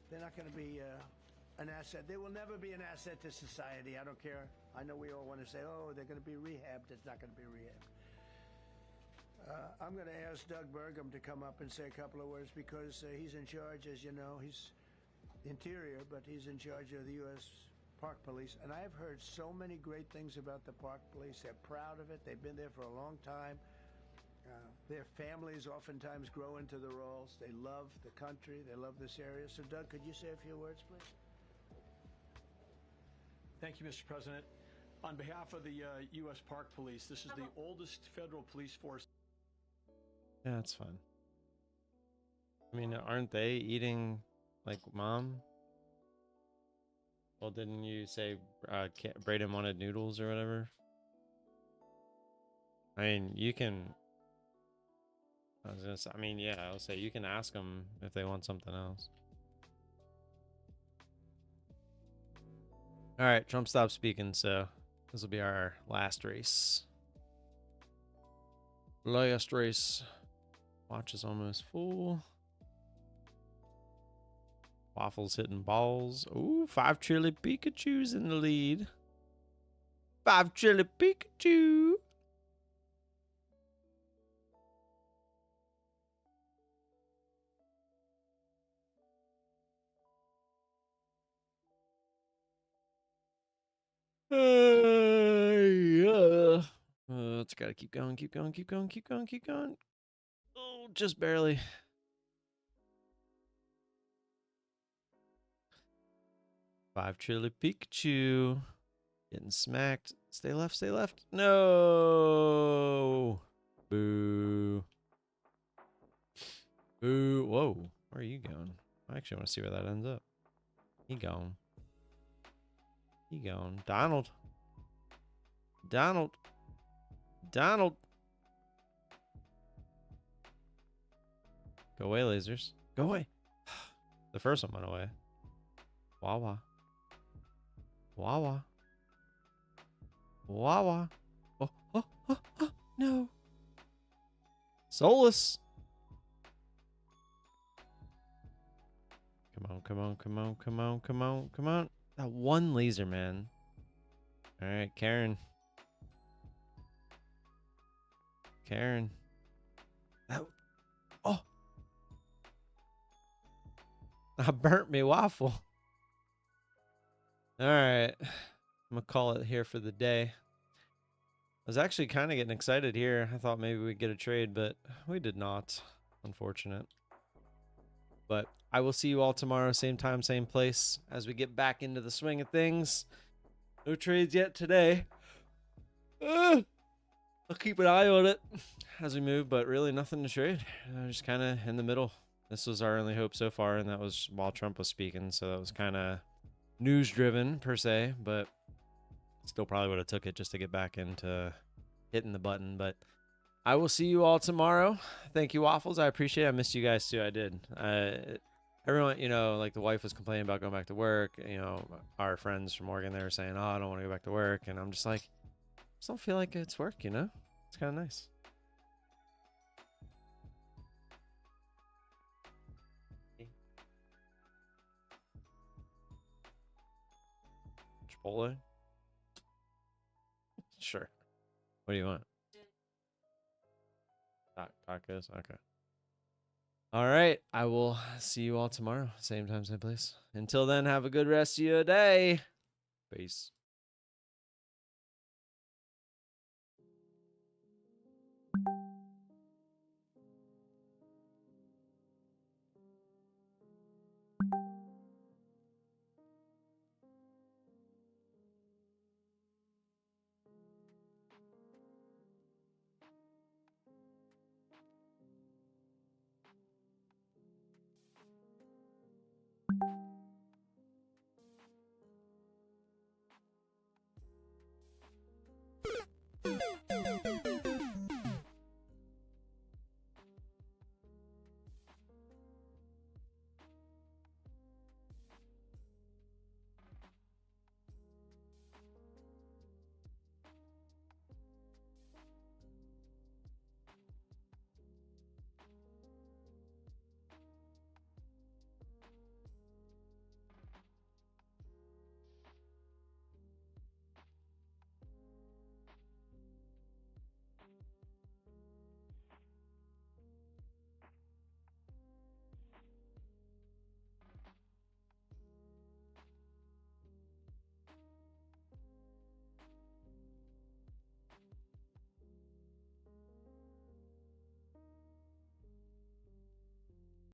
They're not going to be an asset. They will never be an asset to society. I don't care. I know we all want to say, oh, they're going to be rehabbed. It's not going to be rehabbed. I'm going to ask Doug Burgum to come up and say a couple of words because he's in charge, as you know. He's Interior, but he's in charge of the U.S. Park Police. And I've heard so many great things about the Park Police. They're proud of it. They've been there for a long time. Their families oftentimes grow into the roles. They love the country. They love this area. So, Doug, could you say a few words, please?
Thank you, Mr. President. On behalf of the U.S. Park Police, this is the oldest federal police force.
Yeah, that's fine. I mean, aren't they eating like mom? Well, didn't you say Brayden wanted noodles or whatever? I mean, you can. I was gonna say. I mean, yeah, I'll say you can ask them if they want something else. All right, Trump stopped speaking, so this will be our last race. Last race. Watch is almost full. Waffles hitting balls. Ooh, 5 Trilly Pikachu's in the lead. 5 Trilly Pikachu. Yeah. It's gotta keep going, keep going, keep going, keep going, keep going. Oh, just barely. Five Trilly Pikachu. Getting smacked. Stay left, stay left. No. Boo. Boo. Whoa. Where are you going? I actually want to see where that ends up. He gone. He gone. Donald. Donald. Donald. Go away, lasers. Go away. The first one went away. Wawa. Wawa. Wawa. Oh, oh, oh, oh, no. Solus. Come on, come on, come on, come on, come on, come on. That one laser, man. All right, Karen. Karen. That. Oh. I burnt me waffle. All right. I'm going to call it here for the day. I was actually kind of getting excited here. I thought maybe we'd get a trade, but we did not. Unfortunate. But I will see you all tomorrow, same time, same place, as we get back into the swing of things. No trades yet today. I'll keep an eye on it as we move, but really nothing to trade. Just kind of in the middle. This was our only hope so far, and that was while Trump was speaking, so that was kind of news-driven per se, but still probably would have took it just to get back into hitting the button. But I will see you all tomorrow. Thank you, Waffles. I appreciate it. I missed you guys too. I did. Everyone, you know, like the wife was complaining about going back to work. You know, our friends from Oregon, they were saying, oh, I don't want to go back to work. And I'm just like, I just don't feel like it's work, you know? It's kind of nice. Chipotle? Sure. What do you want? Tacos? Okay. All right. I will see you all tomorrow. Same time, same place. Until then, have a good rest of your day. Peace.